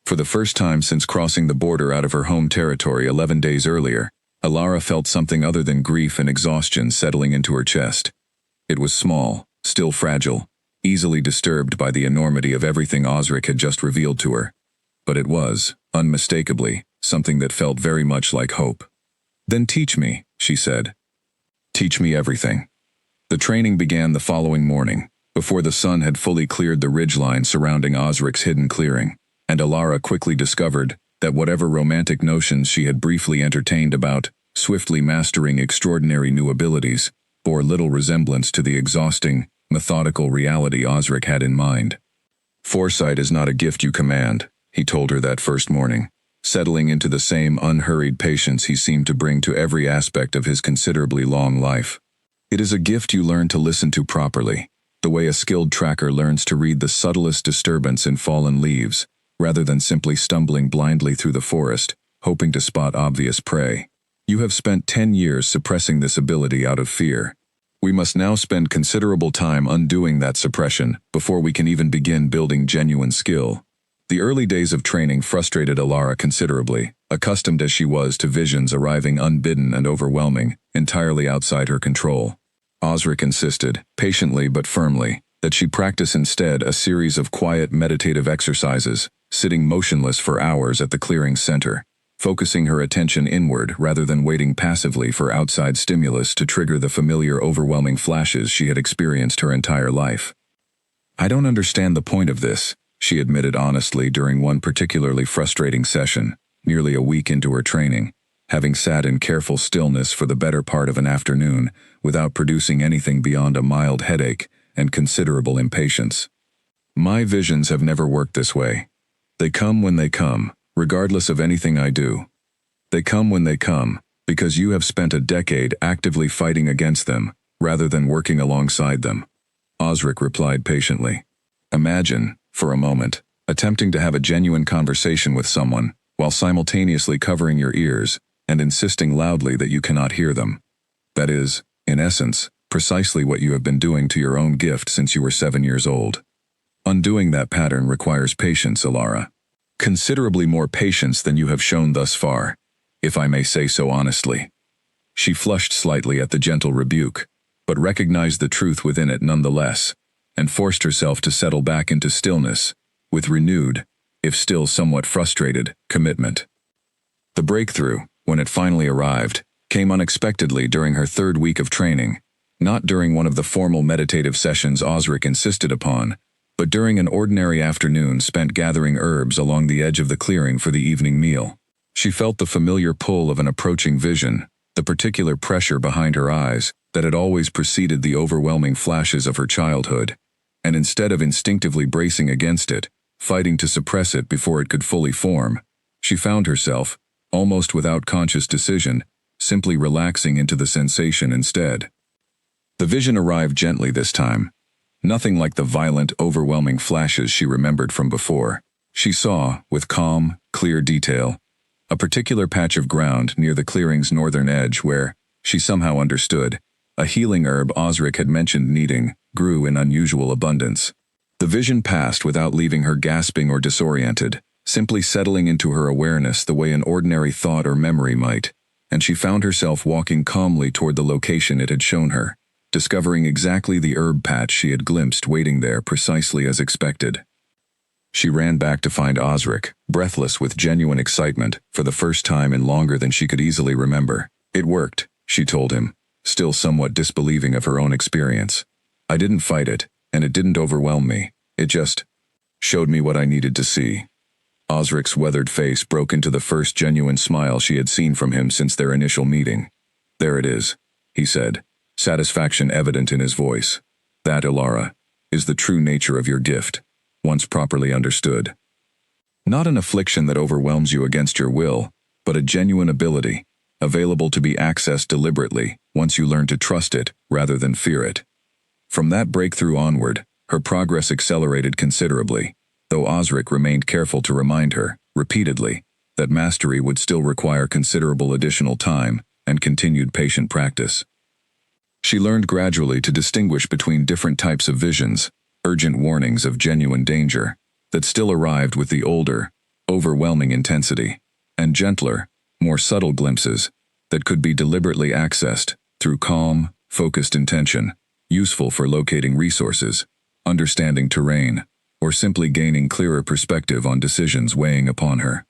For the first time since crossing the border out of her home territory 11 days earlier, Elara felt something other than grief and exhaustion settling into her chest. It was small, still fragile, easily disturbed by the enormity of everything Osric had just revealed to her. But it was, unmistakably, something that felt very much like hope. "Then teach me," she said. "Teach me everything." The training began the following morning, before the sun had fully cleared the ridgeline surrounding Osric's hidden clearing, and Elara quickly discovered that whatever romantic notions she had briefly entertained about swiftly mastering extraordinary new abilities bore little resemblance to the exhausting, methodical reality Osric had in mind. "Foresight is not a gift you command," he told her that first morning, settling into the same unhurried patience he seemed to bring to every aspect of his considerably long life. "It is a gift you learn to listen to properly, the way a skilled tracker learns to read the subtlest disturbance in fallen leaves, rather than simply stumbling blindly through the forest, hoping to spot obvious prey. You have spent 10 years suppressing this ability out of fear. We must now spend considerable time undoing that suppression before we can even begin building genuine skill." The early days of training frustrated Elara considerably, accustomed as she was to visions arriving unbidden and overwhelming, entirely outside her control. Osric insisted, patiently but firmly, that she practice instead a series of quiet meditative exercises, sitting motionless for hours at the clearing's center, focusing her attention inward rather than waiting passively for outside stimulus to trigger the familiar overwhelming flashes she had experienced her entire life. "I don't understand the point of this," she admitted honestly during one particularly frustrating session, nearly a week into her training, having sat in careful stillness for the better part of an afternoon without producing anything beyond a mild headache and considerable impatience. "My visions have never worked this way. They come when they come, regardless of anything I do. They come when they come, because you have spent a decade actively fighting against them, rather than working alongside them," Osric replied patiently. "Imagine, for a moment, attempting to have a genuine conversation with someone, while simultaneously covering your ears, and insisting loudly that you cannot hear them. That is, in essence, precisely what you have been doing to your own gift since you were 7 years old. Undoing that pattern requires patience, Alara. Considerably more patience than you have shown thus far, if I may say so honestly. She flushed slightly at the gentle rebuke, but recognized the truth within it nonetheless, and forced herself to settle back into stillness, with renewed, if still somewhat frustrated, commitment. The breakthrough, when it finally arrived, came unexpectedly during her 3rd week of training, not during one of the formal meditative sessions Osric insisted upon, but during an ordinary afternoon spent gathering herbs along the edge of the clearing for the evening meal. She felt the familiar pull of an approaching vision, the particular pressure behind her eyes that had always preceded the overwhelming flashes of her childhood, and instead of instinctively bracing against it, fighting to suppress it before it could fully form, she found herself, almost without conscious decision, simply relaxing into the sensation instead. The vision arrived gently this time. Nothing like the violent, overwhelming flashes she remembered from before. She saw, with calm, clear detail, a particular patch of ground near the clearing's northern edge where, she somehow understood, a healing herb Osric had mentioned needing grew in unusual abundance. The vision passed without leaving her gasping or disoriented, simply settling into her awareness the way an ordinary thought or memory might, and she found herself walking calmly toward the location it had shown her, discovering exactly the herb patch she had glimpsed waiting there precisely as expected. She ran back to find Osric, breathless with genuine excitement, for the first time in longer than she could easily remember. It worked, she told him, still somewhat disbelieving of her own experience. I didn't fight it, and it didn't overwhelm me. It just showed me what I needed to see. Osric's weathered face broke into the first genuine smile she had seen from him since their initial meeting. There it is, he said, satisfaction evident in his voice. That, Alara, is the true nature of your gift, once properly understood. Not an affliction that overwhelms you against your will, but a genuine ability, available to be accessed deliberately once you learn to trust it rather than fear it. From that breakthrough onward, her progress accelerated considerably, though Osric remained careful to remind her, repeatedly, that mastery would still require considerable additional time and continued patient practice. She learned gradually to distinguish between different types of visions, urgent warnings of genuine danger, that still arrived with the older, overwhelming intensity, and gentler, more subtle glimpses that could be deliberately accessed through calm, focused intention, useful for locating resources, understanding terrain, or simply gaining clearer perspective on decisions weighing upon her.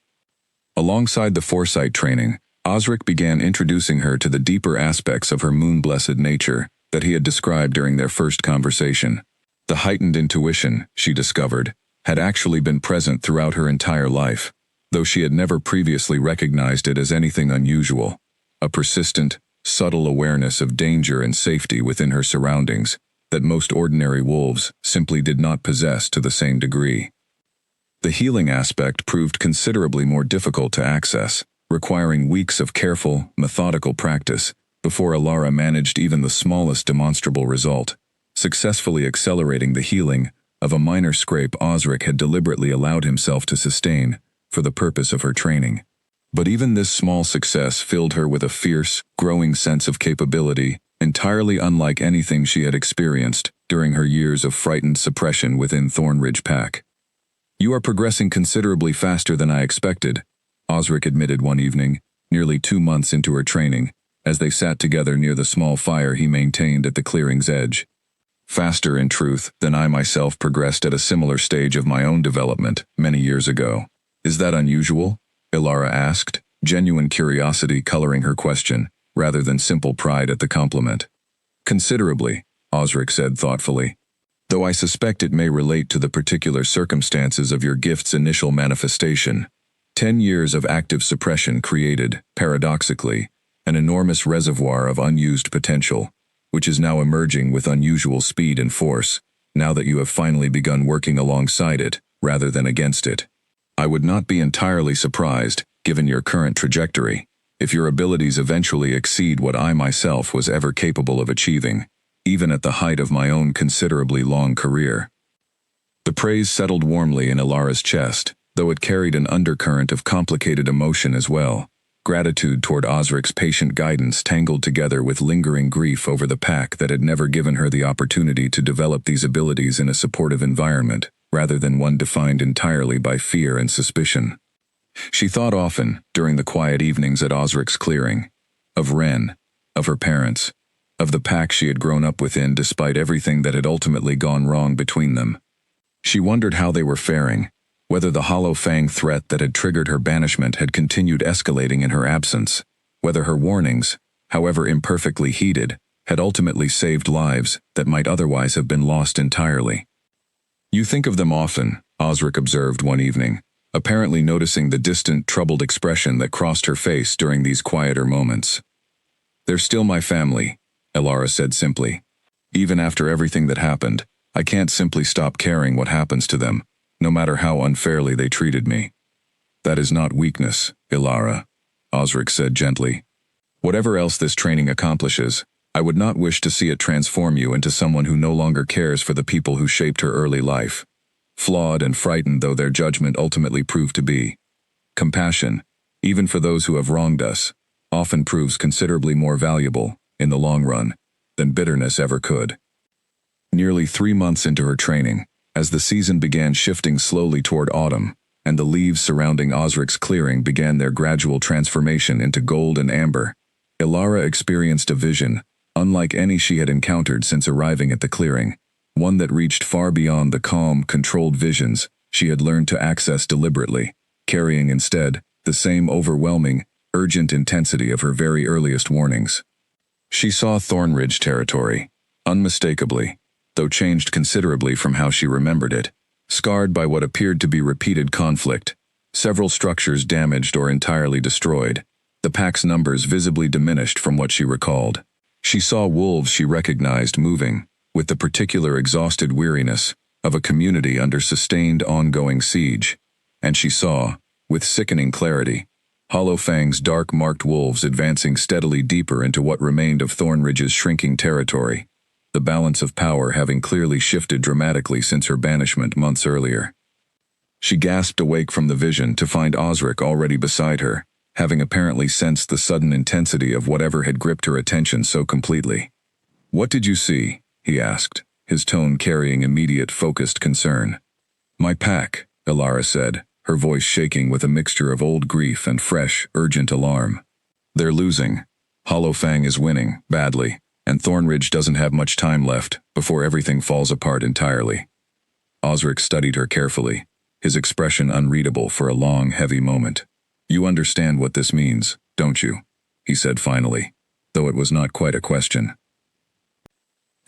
Alongside the foresight training, Osric began introducing her to the deeper aspects of her moon-blessed nature that he had described during their first conversation. The heightened intuition, she discovered, had actually been present throughout her entire life, though she had never previously recognized it as anything unusual, a persistent, subtle awareness of danger and safety within her surroundings that most ordinary wolves simply did not possess to the same degree. The healing aspect proved considerably more difficult to access, requiring weeks of careful, methodical practice before Alara managed even the smallest demonstrable result, successfully accelerating the healing of a minor scrape Osric had deliberately allowed himself to sustain for the purpose of her training. But even this small success filled her with a fierce, growing sense of capability entirely unlike anything she had experienced during her years of frightened suppression within Thornridge Pack. You are progressing considerably faster than I expected, Osric admitted one evening, nearly 2 months into her training, as they sat together near the small fire he maintained at the clearing's edge. Faster, in truth, than I myself progressed at a similar stage of my own development many years ago. Is that unusual? Alara asked, genuine curiosity coloring her question, rather than simple pride at the compliment. Considerably, Osric said thoughtfully, though I suspect it may relate to the particular circumstances of your gift's initial manifestation. 10 years of active suppression created, paradoxically, an enormous reservoir of unused potential, which is now emerging with unusual speed and force, now that you have finally begun working alongside it, rather than against it. I would not be entirely surprised, given your current trajectory, if your abilities eventually exceed what I myself was ever capable of achieving, even at the height of my own considerably long career. The praise settled warmly in Alara's chest, though it carried an undercurrent of complicated emotion as well, Gratitude toward Osric's patient guidance tangled together with lingering grief over the pack that had never given her the opportunity to develop these abilities in a supportive environment, rather than one defined entirely by fear and suspicion. She thought often, during the quiet evenings at Osric's clearing, of Ren, of her parents, of the pack she had grown up within despite everything that had ultimately gone wrong between them. She wondered how they were faring, whether the Hollow Fang threat that had triggered her banishment had continued escalating in her absence, whether her warnings, however imperfectly heeded, had ultimately saved lives that might otherwise have been lost entirely. "You think of them often," Osric observed one evening, apparently noticing the distant, troubled expression that crossed her face during these quieter moments. "They're still my family," Elara said simply. "Even after everything that happened, I can't simply stop caring what happens to them, no matter how unfairly they treated me." "That is not weakness, Elara," Osric said gently. "Whatever else this training accomplishes, I would not wish to see it transform you into someone who no longer cares for the people who shaped her early life, flawed and frightened though their judgment ultimately proved to be. Compassion, even for those who have wronged us, often proves considerably more valuable, in the long run, than bitterness ever could." Nearly 3 months into her training, as the season began shifting slowly toward autumn, and the leaves surrounding Osric's clearing began their gradual transformation into gold and amber, Elara experienced a vision, unlike any she had encountered since arriving at the clearing, one that reached far beyond the calm, controlled visions she had learned to access deliberately, carrying instead the same overwhelming, urgent intensity of her very earliest warnings. She saw Thornridge territory, unmistakably, though changed considerably from how she remembered it, scarred by what appeared to be repeated conflict, several structures damaged or entirely destroyed, the pack's numbers visibly diminished from what she recalled. She saw wolves she recognized moving, with the particular exhausted weariness of a community under sustained ongoing siege, and she saw, with sickening clarity, Hollow Fang's dark-marked wolves advancing steadily deeper into what remained of Thornridge's shrinking territory, the balance of power having clearly shifted dramatically since her banishment months earlier. She gasped awake from the vision to find Osric already beside her, having apparently sensed the sudden intensity of whatever had gripped her attention so completely. "What did you see?" he asked, his tone carrying immediate focused concern. "My pack," Elara said, her voice shaking with a mixture of old grief and fresh, urgent alarm. "They're losing. Hollow Fang is winning, badly, and Thornridge doesn't have much time left before everything falls apart entirely." Osric studied her carefully, his expression unreadable for a long, heavy moment. "You understand what this means, don't you?" he said finally, though it was not quite a question.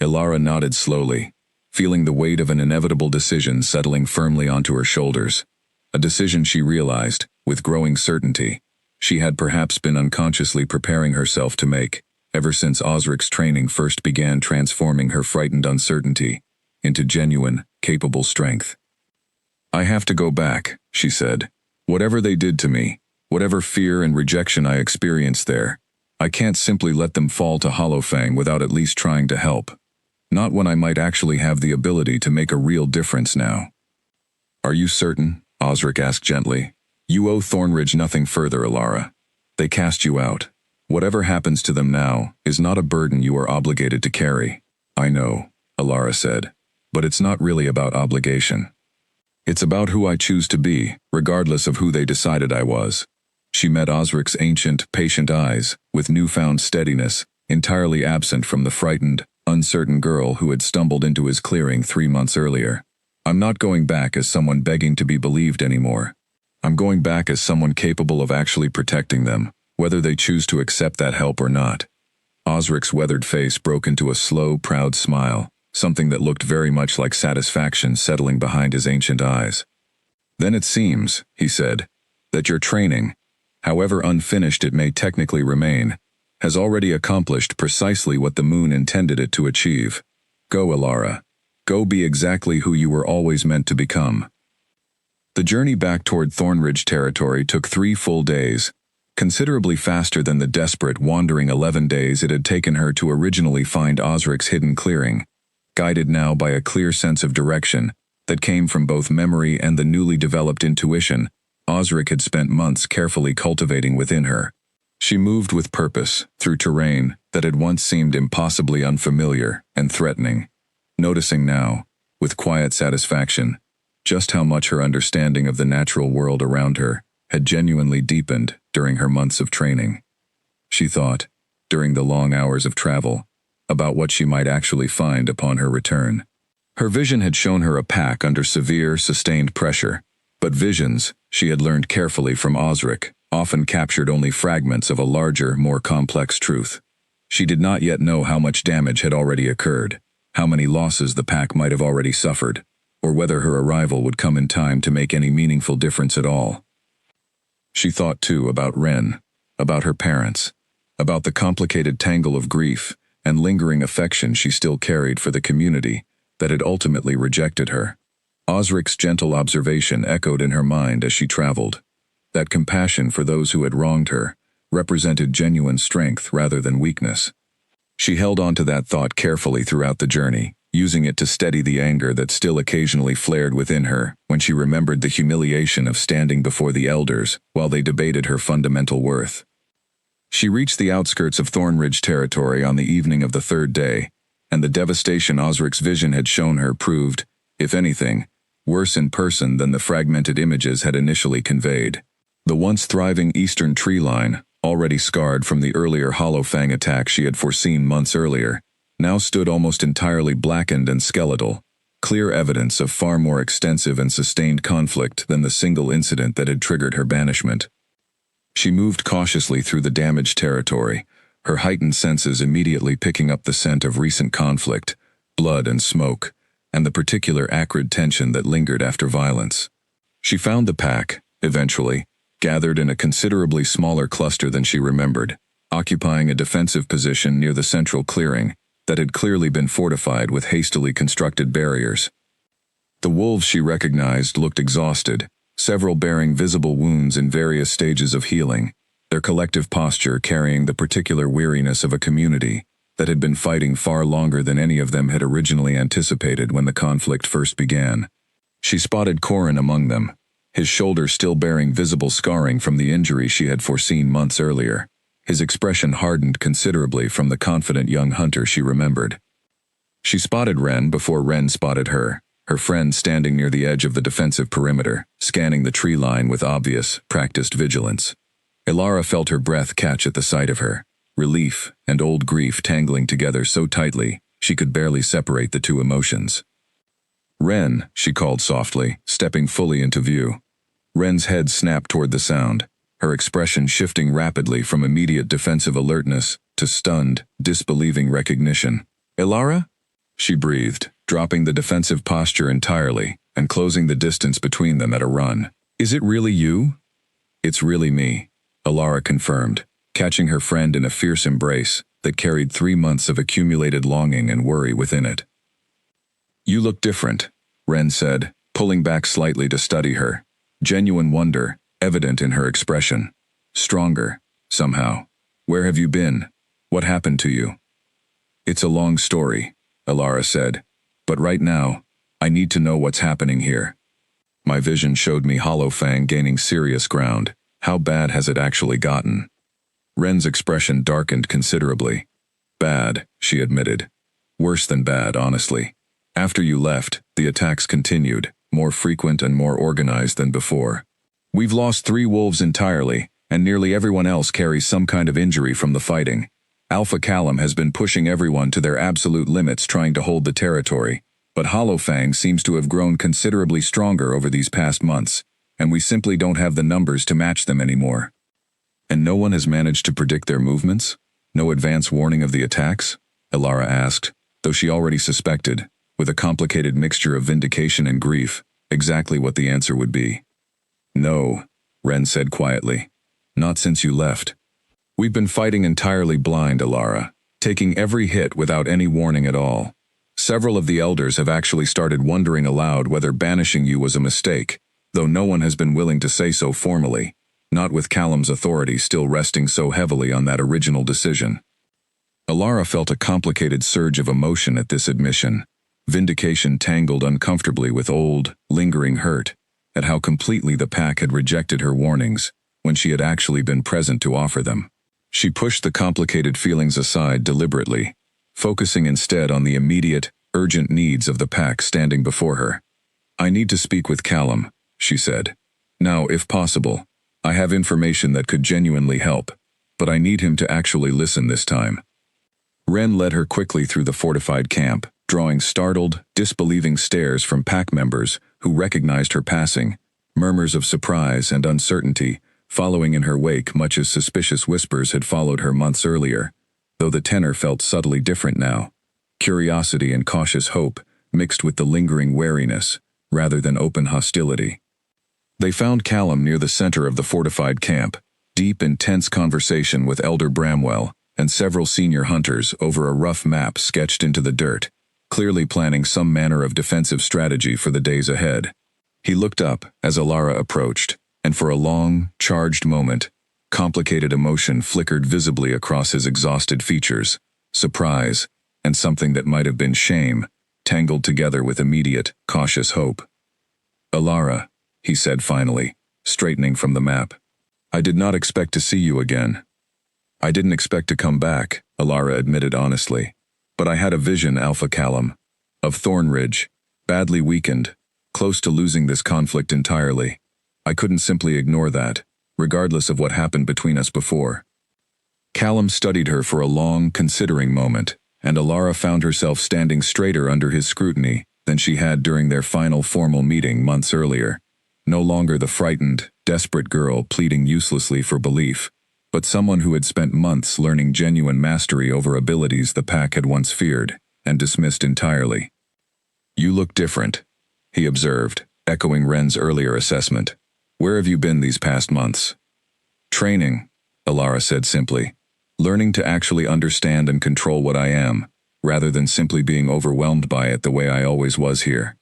Elara nodded slowly, feeling the weight of an inevitable decision settling firmly onto her shoulders, a decision she realized, with growing certainty, she had perhaps been unconsciously preparing herself to make, ever since Osric's training first began transforming her frightened uncertainty into genuine, capable strength. "I have to go back," she said. "Whatever they did to me, whatever fear and rejection I experienced there, I can't simply let them fall to Hollow Fang without at least trying to help. Not when I might actually have the ability to make a real difference now." "Are you certain?" Osric asked gently. "You owe Thornridge nothing further, Elara. They cast you out. Whatever happens to them now is not a burden you are obligated to carry." "I know," Elara said, "but it's not really about obligation. It's about who I choose to be, regardless of who they decided I was." She met Osric's ancient, patient eyes, with newfound steadiness, entirely absent from the frightened, uncertain girl who had stumbled into his clearing 3 months earlier. "I'm not going back as someone begging to be believed anymore. I'm going back as someone capable of actually protecting them, whether they choose to accept that help or not." Osric's weathered face broke into a slow, proud smile, something that looked very much like satisfaction settling behind his ancient eyes. "Then it seems," he said, "that your training, however unfinished it may technically remain, has already accomplished precisely what the moon intended it to achieve. Go, Elara. Go be exactly who you were always meant to become." The journey back toward Thornridge territory took 3 full days, considerably faster than the desperate, wandering 11 days it had taken her to originally find Osric's hidden clearing, guided now by a clear sense of direction that came from both memory and the newly developed intuition Osric had spent months carefully cultivating within her. She moved with purpose through terrain that had once seemed impossibly unfamiliar and threatening, noticing now, with quiet satisfaction, just how much her understanding of the natural world around her had genuinely deepened during her months of training. She thought, during the long hours of travel, about what she might actually find upon her return. Her vision had shown her a pack under severe, sustained pressure, but visions, she had learned carefully from Osric, often captured only fragments of a larger, more complex truth. She did not yet know how much damage had already occurred, how many losses the pack might have already suffered, or whether her arrival would come in time to make any meaningful difference at all. She thought too about Ren, about her parents, about the complicated tangle of grief and lingering affection she still carried for the community that had ultimately rejected her. Osric's gentle observation echoed in her mind as she traveled. That compassion for those who had wronged her represented genuine strength rather than weakness. She held on to that thought carefully throughout the journey, using it to steady the anger that still occasionally flared within her when she remembered the humiliation of standing before the elders while they debated her fundamental worth. She reached the outskirts of Thornridge territory on the evening of the third day, and the devastation Osric's vision had shown her proved, if anything, worse in person than the fragmented images had initially conveyed. The once thriving eastern tree line, already scarred from the earlier Hollow Fang attack she had foreseen months earlier, now stood almost entirely blackened and skeletal, clear evidence of far more extensive and sustained conflict than the single incident that had triggered her banishment. She moved cautiously through the damaged territory, her heightened senses immediately picking up the scent of recent conflict, blood and smoke, and the particular acrid tension that lingered after violence. She found the pack, eventually, gathered in a considerably smaller cluster than she remembered, occupying a defensive position near the central clearing that had clearly been fortified with hastily constructed barriers. The wolves she recognized looked exhausted, several bearing visible wounds in various stages of healing, their collective posture carrying the particular weariness of a community that had been fighting far longer than any of them had originally anticipated when the conflict first began. She spotted Corin among them, his shoulder still bearing visible scarring from the injury she had foreseen months earlier. His expression hardened considerably from the confident young hunter she remembered. She spotted Ren before Ren spotted her friend standing near the edge of the defensive perimeter, scanning the tree line with obvious, practiced vigilance. Elara felt her breath catch at the sight of her, relief and old grief tangling together so tightly she could barely separate the two emotions. "Ren," she called softly, stepping fully into view. Ren's head snapped toward the sound, her expression shifting rapidly from immediate defensive alertness to stunned, disbelieving recognition. "Elara?" she breathed, dropping the defensive posture entirely and closing the distance between them at a run. "Is it really you?" "It's really me," Elara confirmed, catching her friend in a fierce embrace that carried 3 months of accumulated longing and worry within it. "You look different," Ren said, pulling back slightly to study her, genuine wonder evident in her expression. "Stronger, somehow. Where have you been? What happened to you?" "It's a long story," Elara said, "but right now, I need to know what's happening here. My vision showed me Hollow Fang gaining serious ground. How bad has it actually gotten?" Ren's expression darkened considerably. "Bad," she admitted. "Worse than bad, honestly. After you left, the attacks continued, more frequent and more organized than before. We've lost 3 wolves entirely, and nearly everyone else carries some kind of injury from the fighting. Alpha Callum has been pushing everyone to their absolute limits trying to hold the territory, but Hollow Fang seems to have grown considerably stronger over these past months, and we simply don't have the numbers to match them anymore." "And no one has managed to predict their movements? No advance warning of the attacks?" Elara asked, though she already suspected, with a complicated mixture of vindication and grief, exactly what the answer would be. "No," Ren said quietly. "Not since you left. We've been fighting entirely blind, Elara, taking every hit without any warning at all. Several of the elders have actually started wondering aloud whether banishing you was a mistake, though no one has been willing to say so formally, not with Callum's authority still resting so heavily on that original decision." Elara felt a complicated surge of emotion at this admission. Vindication tangled uncomfortably with old, lingering hurt at how completely the pack had rejected her warnings when she had actually been present to offer them. She pushed the complicated feelings aside deliberately, focusing instead on the immediate, urgent needs of the pack standing before her. "I need to speak with Callum," she said. "Now, if possible. I have information that could genuinely help, but I need him to actually listen this time." Ren led her quickly through the fortified camp, drawing startled, disbelieving stares from pack members who recognized her passing, murmurs of surprise and uncertainty following in her wake, much as suspicious whispers had followed her months earlier, though the tenor felt subtly different now. Curiosity and cautious hope mixed with the lingering wariness, rather than open hostility. They found Callum near the center of the fortified camp, deep in tense conversation with Elder Bramwell and several senior hunters over a rough map sketched into the dirt, clearly planning some manner of defensive strategy for the days ahead. He looked up as Alara approached, and for a long, charged moment, complicated emotion flickered visibly across his exhausted features, surprise, and something that might have been shame, tangled together with immediate, cautious hope. "Alara," he said finally, straightening from the map. "I did not expect to see you again." "I didn't expect to come back," Alara admitted honestly. "But I had a vision, Alpha Callum, of Thornridge, badly weakened, close to losing this conflict entirely. I couldn't simply ignore that, regardless of what happened between us before." Callum studied her for a long, considering moment, and Alara found herself standing straighter under his scrutiny than she had during their final formal meeting months earlier. No longer the frightened, desperate girl pleading uselessly for belief, but someone who had spent months learning genuine mastery over abilities the pack had once feared and dismissed entirely. "You look different," he observed, echoing Ren's earlier assessment. "Where have you been these past months?" "Training," Alara said simply. "Learning to actually understand and control what I am, rather than simply being overwhelmed by it the way I always was here."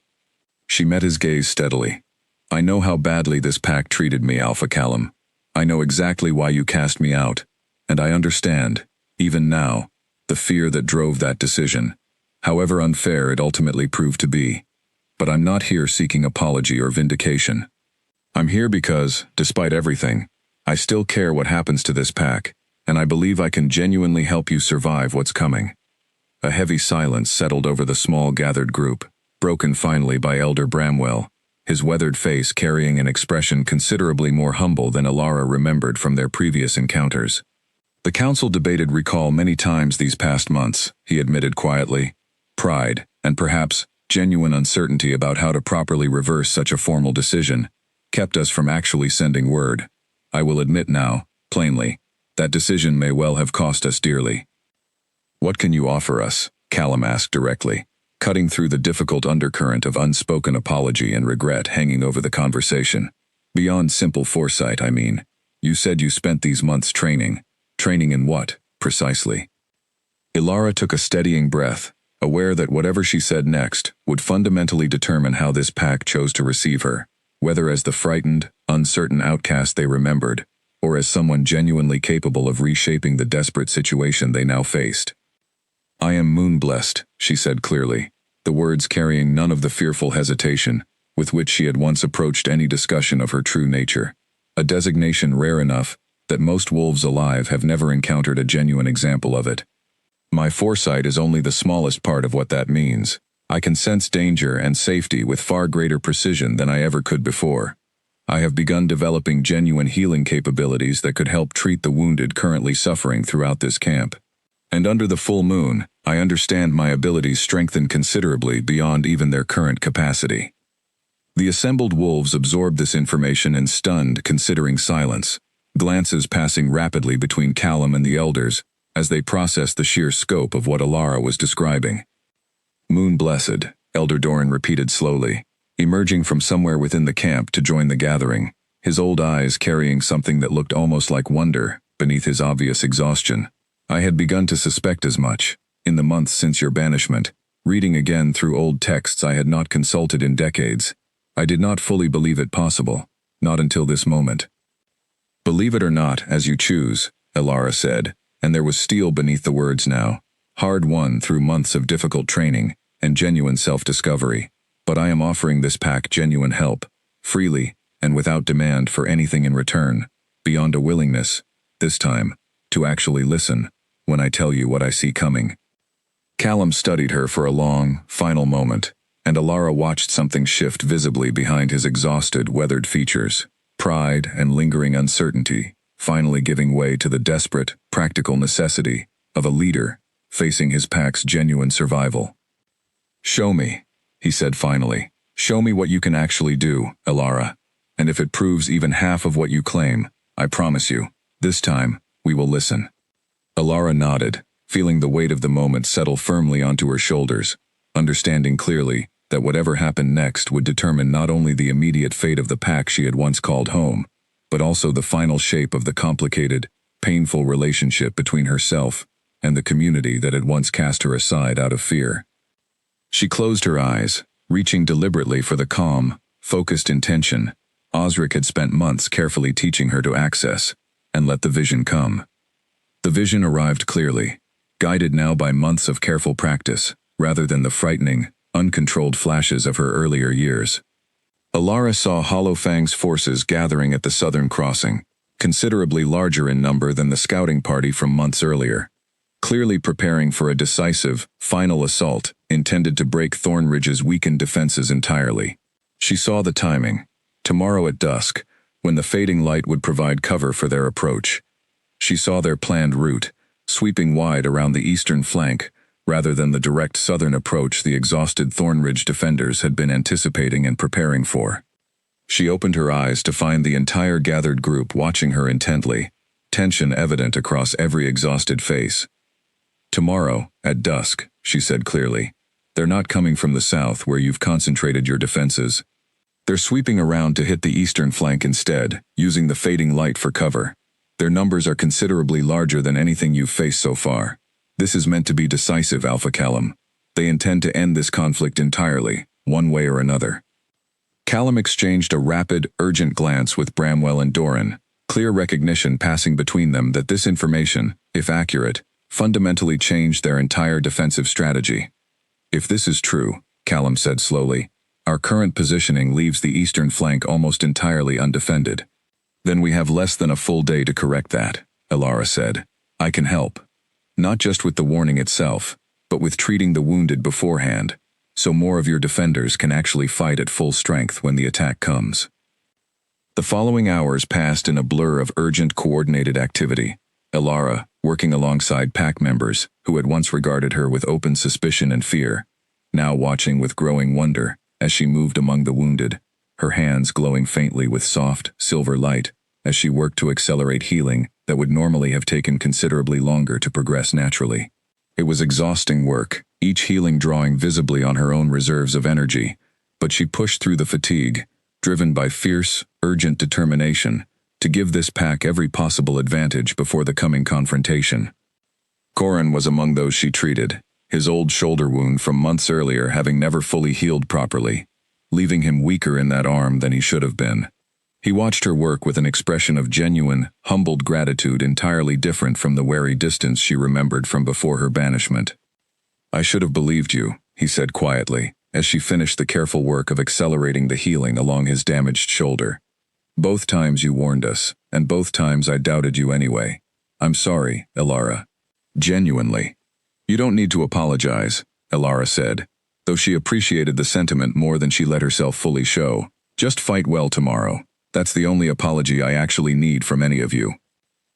She met his gaze steadily. "I know how badly this pack treated me, Alpha Callum. I know exactly why you cast me out, and I understand, even now, the fear that drove that decision, however unfair it ultimately proved to be. But I'm not here seeking apology or vindication. I'm here because, despite everything, I still care what happens to this pack, and I believe I can genuinely help you survive what's coming." A heavy silence settled over the small gathered group, broken finally by Elder Bramwell, his weathered face carrying an expression considerably more humble than Alara remembered from their previous encounters. "The council debated recall many times these past months," he admitted quietly. "Pride, and perhaps genuine uncertainty about how to properly reverse such a formal decision, kept us from actually sending word. I will admit now, plainly, that decision may well have cost us dearly." "What can you offer us?" Callum asked directly, cutting through the difficult undercurrent of unspoken apology and regret hanging over the conversation. "Beyond simple foresight, I mean. You said you spent these months training. Training in what, precisely?" Alara took a steadying breath, aware that whatever she said next would fundamentally determine how this pack chose to receive her, whether as the frightened, uncertain outcast they remembered, or as someone genuinely capable of reshaping the desperate situation they now faced. "I am moon-blessed," she said clearly, the words carrying none of the fearful hesitation with which she had once approached any discussion of her true nature, a designation rare enough that most wolves alive have never encountered a genuine example of it. "My foresight is only the smallest part of what that means. I can sense danger and safety with far greater precision than I ever could before. I have begun developing genuine healing capabilities that could help treat the wounded currently suffering throughout this camp. And under the full moon, I understand my abilities strengthen considerably beyond even their current capacity." The assembled wolves absorbed this information in stunned, considering silence, glances passing rapidly between Callum and the elders as they processed the sheer scope of what Alara was describing. "Moon-blessed," Elder Doran repeated slowly, emerging from somewhere within the camp to join the gathering, his old eyes carrying something that looked almost like wonder beneath his obvious exhaustion. "I had begun to suspect as much, in the months since your banishment, reading again through old texts I had not consulted in decades. I did not fully believe it possible, not until this moment." "Believe it or not, as you choose," Alara said, and there was steel beneath the words now, hard-won through months of difficult training and genuine self-discovery. "But I am offering this pack genuine help, freely, and without demand for anything in return, beyond a willingness, this time, to actually listen when I tell you what I see coming." Callum studied her for a long, final moment, and Alara watched something shift visibly behind his exhausted, weathered features. Pride and lingering uncertainty, finally giving way to the desperate, practical necessity of a leader facing his pack's genuine survival. "Show me," he said finally. "Show me what you can actually do, Alara. And if it proves even half of what you claim, I promise you, this time, we will listen." Alara nodded, feeling the weight of the moment settle firmly onto her shoulders, understanding clearly that whatever happened next would determine not only the immediate fate of the pack she had once called home, but also the final shape of the complicated, painful relationship between herself and the community that had once cast her aside out of fear. She closed her eyes, reaching deliberately for the calm, focused intention Osric had spent months carefully teaching her to access, and let the vision come. The vision arrived clearly, guided now by months of careful practice, rather than the frightening, uncontrolled flashes of her earlier years. Alara saw Hollowfang's forces gathering at the southern crossing, considerably larger in number than the scouting party from months earlier, clearly preparing for a decisive, final assault intended to break Thornridge's weakened defenses entirely. She saw the timing. Tomorrow at dusk, when the fading light would provide cover for their approach. She saw their planned route, sweeping wide around the eastern flank, rather than the direct southern approach the exhausted Thornridge defenders had been anticipating and preparing for. She opened her eyes to find the entire gathered group watching her intently, tension evident across every exhausted face. "Tomorrow, at dusk," she said clearly. "They're not coming from the south where you've concentrated your defenses. They're sweeping around to hit the eastern flank instead, using the fading light for cover. Their numbers are considerably larger than anything you've faced so far. This is meant to be decisive, Alpha Callum. They intend to end this conflict entirely, one way or another." Callum exchanged a rapid, urgent glance with Bramwell and Doran, clear recognition passing between them that this information, if accurate, fundamentally changed their entire defensive strategy. "If this is true," Callum said slowly, "our current positioning leaves the eastern flank almost entirely undefended." "Then we have less than a full day to correct that," Alara said. "I can help. Not just with the warning itself, but with treating the wounded beforehand, so more of your defenders can actually fight at full strength when the attack comes." The following hours passed in a blur of urgent coordinated activity. Alara, working alongside pack members who had once regarded her with open suspicion and fear, now watching with growing wonder as she moved among the wounded, her hands glowing faintly with soft, silver light as she worked to accelerate healing that would normally have taken considerably longer to progress naturally. It was exhausting work, each healing drawing visibly on her own reserves of energy, but she pushed through the fatigue, driven by fierce, urgent determination to give this pack every possible advantage before the coming confrontation. Corin was among those she treated, his old shoulder wound from months earlier having never fully healed properly, leaving him weaker in that arm than he should have been. He watched her work with an expression of genuine, humbled gratitude entirely different from the wary distance she remembered from before her banishment. "I should have believed you," he said quietly, as she finished the careful work of accelerating the healing along his damaged shoulder. "Both times you warned us, and both times I doubted you anyway. I'm sorry, Alara. Genuinely." "You don't need to apologize," Alara said, though she appreciated the sentiment more than she let herself fully show. "Just fight well tomorrow. That's the only apology I actually need from any of you."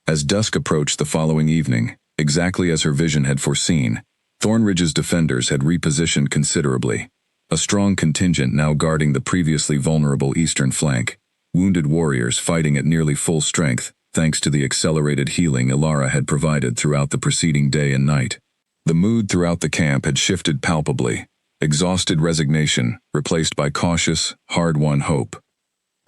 As dusk approached the following evening, exactly as her vision had foreseen, Thornridge's defenders had repositioned considerably. A strong contingent now guarding the previously vulnerable eastern flank, wounded warriors fighting at nearly full strength, thanks to the accelerated healing Alara had provided throughout the preceding day and night. The mood throughout the camp had shifted palpably, exhausted resignation replaced by cautious, hard-won hope.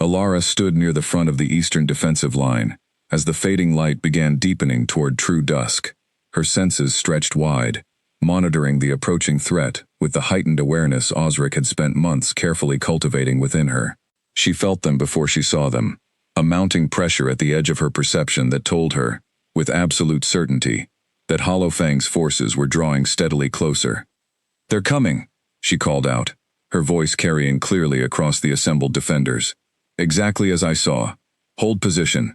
Alara stood near the front of the eastern defensive line, as the fading light began deepening toward true dusk, her senses stretched wide, monitoring the approaching threat with the heightened awareness Osric had spent months carefully cultivating within her. She felt them before she saw them, a mounting pressure at the edge of her perception that told her, with absolute certainty, that Hollowfang's forces were drawing steadily closer. "They're coming," she called out, her voice carrying clearly across the assembled defenders. "Exactly as I saw. Hold position."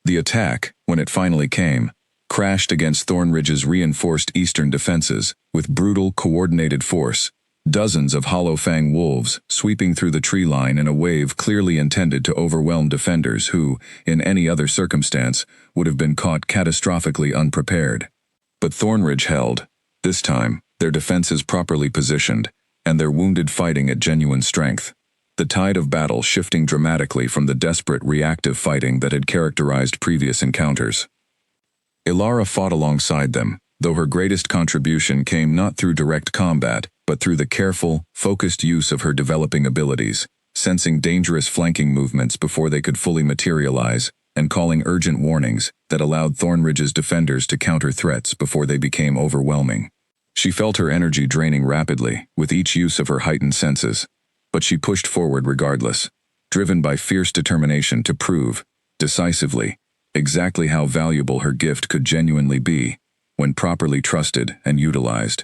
The attack, when it finally came, crashed against Thornridge's reinforced eastern defenses with brutal, coordinated force. Dozens of Hollow Fang wolves sweeping through the tree line in a wave clearly intended to overwhelm defenders who, in any other circumstance, would have been caught catastrophically unprepared. But Thornridge held, this time, their defenses properly positioned, and their wounded fighting at genuine strength. The tide of battle shifting dramatically from the desperate reactive fighting that had characterized previous encounters. Ilara fought alongside them, though her greatest contribution came not through direct combat, but through the careful, focused use of her developing abilities, sensing dangerous flanking movements before they could fully materialize, and calling urgent warnings that allowed Thornridge's defenders to counter threats before they became overwhelming. She felt her energy draining rapidly with each use of her heightened senses, but she pushed forward regardless, driven by fierce determination to prove, decisively, exactly how valuable her gift could genuinely be when properly trusted and utilized.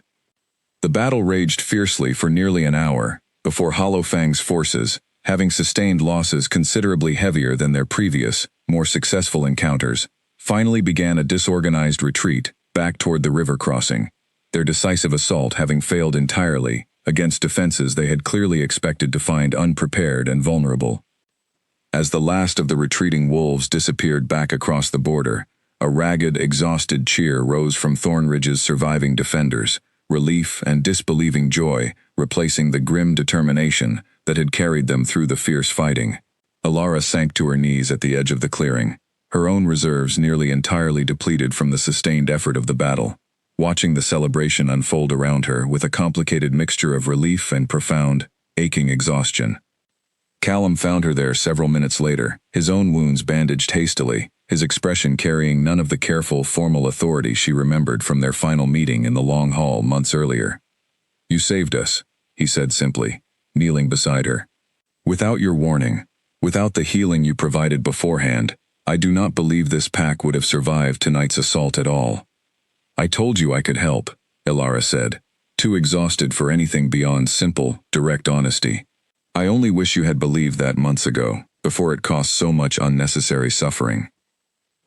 The battle raged fiercely for nearly an hour before Hollow Fang's forces, having sustained losses considerably heavier than their previous, more successful encounters, finally began a disorganized retreat back toward the river crossing, their decisive assault having failed entirely against defenses they had clearly expected to find unprepared and vulnerable. As the last of the retreating wolves disappeared back across the border, a ragged, exhausted cheer rose from Thornridge's surviving defenders, relief and disbelieving joy replacing the grim determination that had carried them through the fierce fighting. Ilara sank to her knees at the edge of the clearing, her own reserves nearly entirely depleted from the sustained effort of the battle, watching the celebration unfold around her with a complicated mixture of relief and profound, aching exhaustion. Callum found her there several minutes later, his own wounds bandaged hastily, his expression carrying none of the careful, formal authority she remembered from their final meeting in the long hall months earlier. "You saved us," he said simply, kneeling beside her. "Without your warning, without the healing you provided beforehand, I do not believe this pack would have survived tonight's assault at all." "I told you I could help," Ilara said, too exhausted for anything beyond simple, direct honesty. "I only wish you had believed that months ago, before it cost so much unnecessary suffering."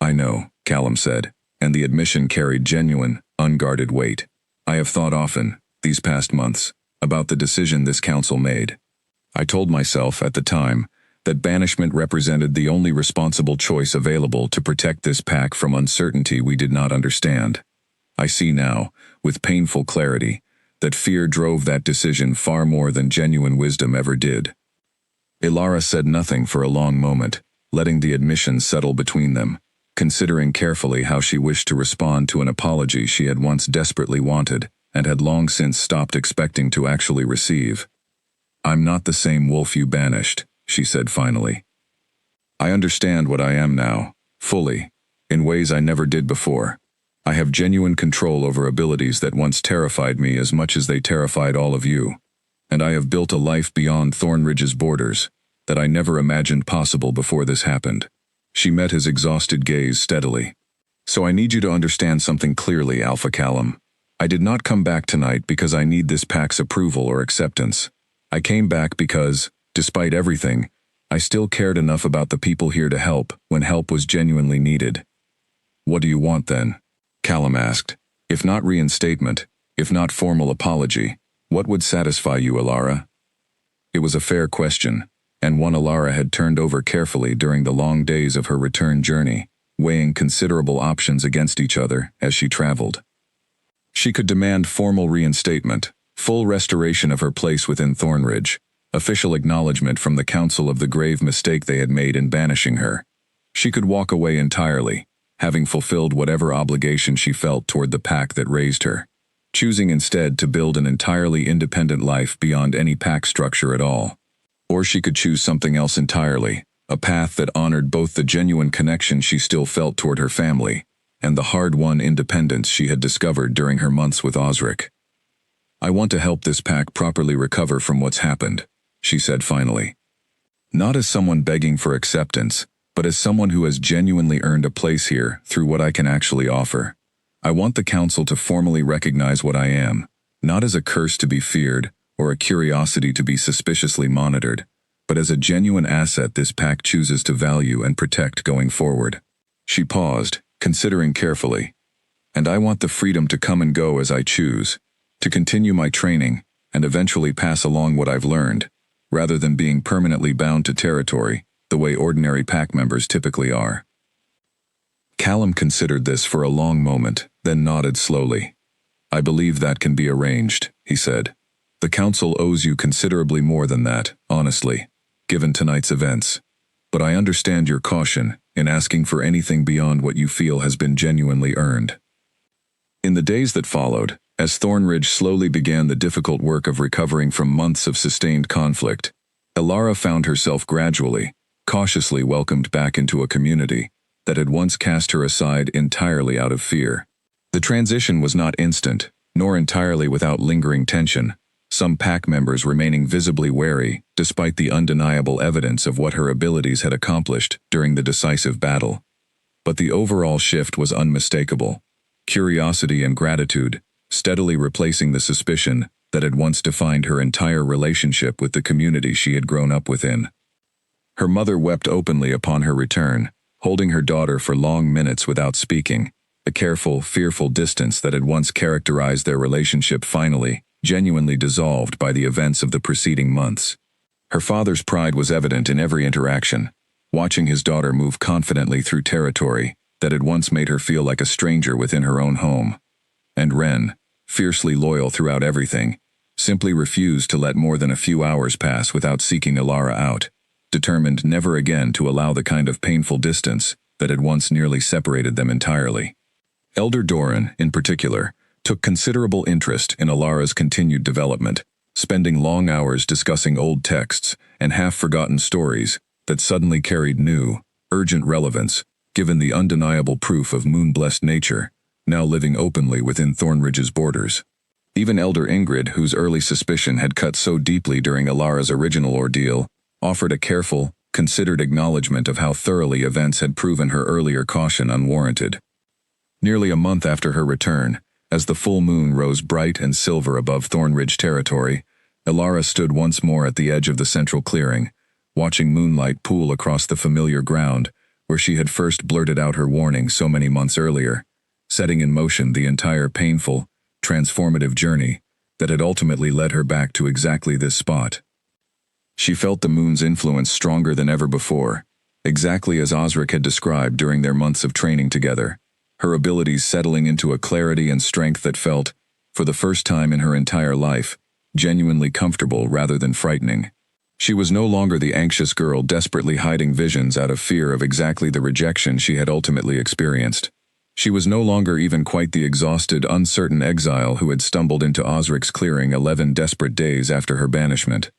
"I know," Callum said, and the admission carried genuine, unguarded weight. "I have thought often, these past months, about the decision this council made. I told myself, at the time, that banishment represented the only responsible choice available to protect this pack from uncertainty we did not understand. I see now, with painful clarity, that fear drove that decision far more than genuine wisdom ever did." Ilara said nothing for a long moment, letting the admission settle between them, considering carefully how she wished to respond to an apology she had once desperately wanted and had long since stopped expecting to actually receive. "I'm not the same wolf you banished," she said finally. "I understand what I am now, fully, in ways I never did before. I have genuine control over abilities that once terrified me as much as they terrified all of you, and I have built a life beyond Thornridge's borders that I never imagined possible before this happened." She met his exhausted gaze steadily. "So I need you to understand something clearly, Alpha Callum. I did not come back tonight because I need this pack's approval or acceptance. I came back because, despite everything, I still cared enough about the people here to help when help was genuinely needed." "What do you want then?" Callum asked. "If not reinstatement, if not formal apology, what would satisfy you, Ilara?" It was a fair question, and one Ilara had turned over carefully during the long days of her return journey, weighing considerable options against each other as she traveled. She could demand formal reinstatement, full restoration of her place within Thornridge, official acknowledgement from the council of the grave mistake they had made in banishing her. She could walk away entirely, having fulfilled whatever obligation she felt toward the pack that raised her, choosing instead to build an entirely independent life beyond any pack structure at all. Or she could choose something else entirely, a path that honored both the genuine connection she still felt toward her family and the hard-won independence she had discovered during her months with Osric. "I want to help this pack properly recover from what's happened," she said finally. "Not as someone begging for acceptance, but as someone who has genuinely earned a place here through what I can actually offer. I want the council to formally recognize what I am, not as a curse to be feared or a curiosity to be suspiciously monitored, but as a genuine asset this pack chooses to value and protect going forward." She paused, considering carefully, And I want the freedom to come and go as I choose, to continue my training, and eventually pass along what I've learned, rather than being permanently bound to territory, the way ordinary pack members typically are. Callum considered this for a long moment, then nodded slowly. I believe that can be arranged, he said. The council owes you considerably more than that, honestly, given tonight's events. But I understand your caution in asking for anything beyond what you feel has been genuinely earned. In the days that followed, as Thornridge slowly began the difficult work of recovering from months of sustained conflict, Elara found herself gradually, cautiously welcomed back into a community that had once cast her aside entirely out of fear. The transition was not instant, nor entirely without lingering tension, some pack members remaining visibly wary despite the undeniable evidence of what her abilities had accomplished during the decisive battle. But the overall shift was unmistakable. Curiosity and gratitude, steadily replacing the suspicion that had once defined her entire relationship with the community she had grown up within. Her mother wept openly upon her return, holding her daughter for long minutes without speaking. The careful, fearful distance that had once characterized their relationship finally, genuinely dissolved by the events of the preceding months. Her father's pride was evident in every interaction, watching his daughter move confidently through territory that had once made her feel like a stranger within her own home. And Ren, fiercely loyal throughout everything, simply refused to let more than a few hours pass without seeking Elara out, determined never again to allow the kind of painful distance that had once nearly separated them entirely. Elder Doran, in particular, took considerable interest in Elara's continued development, spending long hours discussing old texts and half-forgotten stories that suddenly carried new, urgent relevance, given the undeniable proof of moon-blessed nature, now living openly within Thornridge's borders. Even Elder Ingrid, whose early suspicion had cut so deeply during Elara's original ordeal, offered a careful, considered acknowledgement of how thoroughly events had proven her earlier caution unwarranted. Nearly a month after her return, as the full moon rose bright and silver above Thornridge territory, Elara stood once more at the edge of the central clearing, watching moonlight pool across the familiar ground where she had first blurted out her warning so many months earlier, setting in motion the entire painful, transformative journey that had ultimately led her back to exactly this spot. She felt the moon's influence stronger than ever before, exactly as Osric had described during their months of training together, her abilities settling into a clarity and strength that felt, for the first time in her entire life, genuinely comfortable rather than frightening. She was no longer the anxious girl desperately hiding visions out of fear of exactly the rejection she had ultimately experienced. She was no longer even quite the exhausted, uncertain exile who had stumbled into Osric's clearing 11 desperate days after her banishment.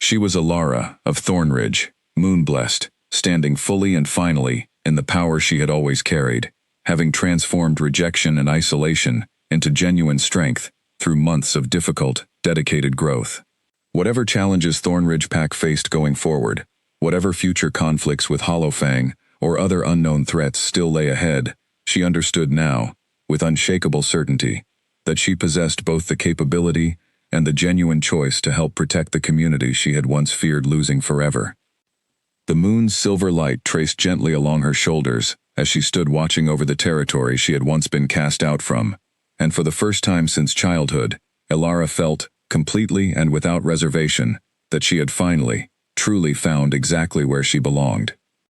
She was Elara of Thornridge, moon-blessed, standing fully and finally in the power she had always carried, having transformed rejection and isolation into genuine strength through months of difficult, dedicated growth. Whatever challenges Thornridge Pack faced going forward, whatever future conflicts with Hollowfang or other unknown threats still lay ahead, she understood now, with unshakable certainty, that she possessed both the capability and the genuine choice to help protect the community she had once feared losing forever. The moon's silver light traced gently along her shoulders as she stood watching over the territory she had once been cast out from, and for the first time since childhood, Elara felt, completely and without reservation, that she had finally, truly found exactly where she belonged.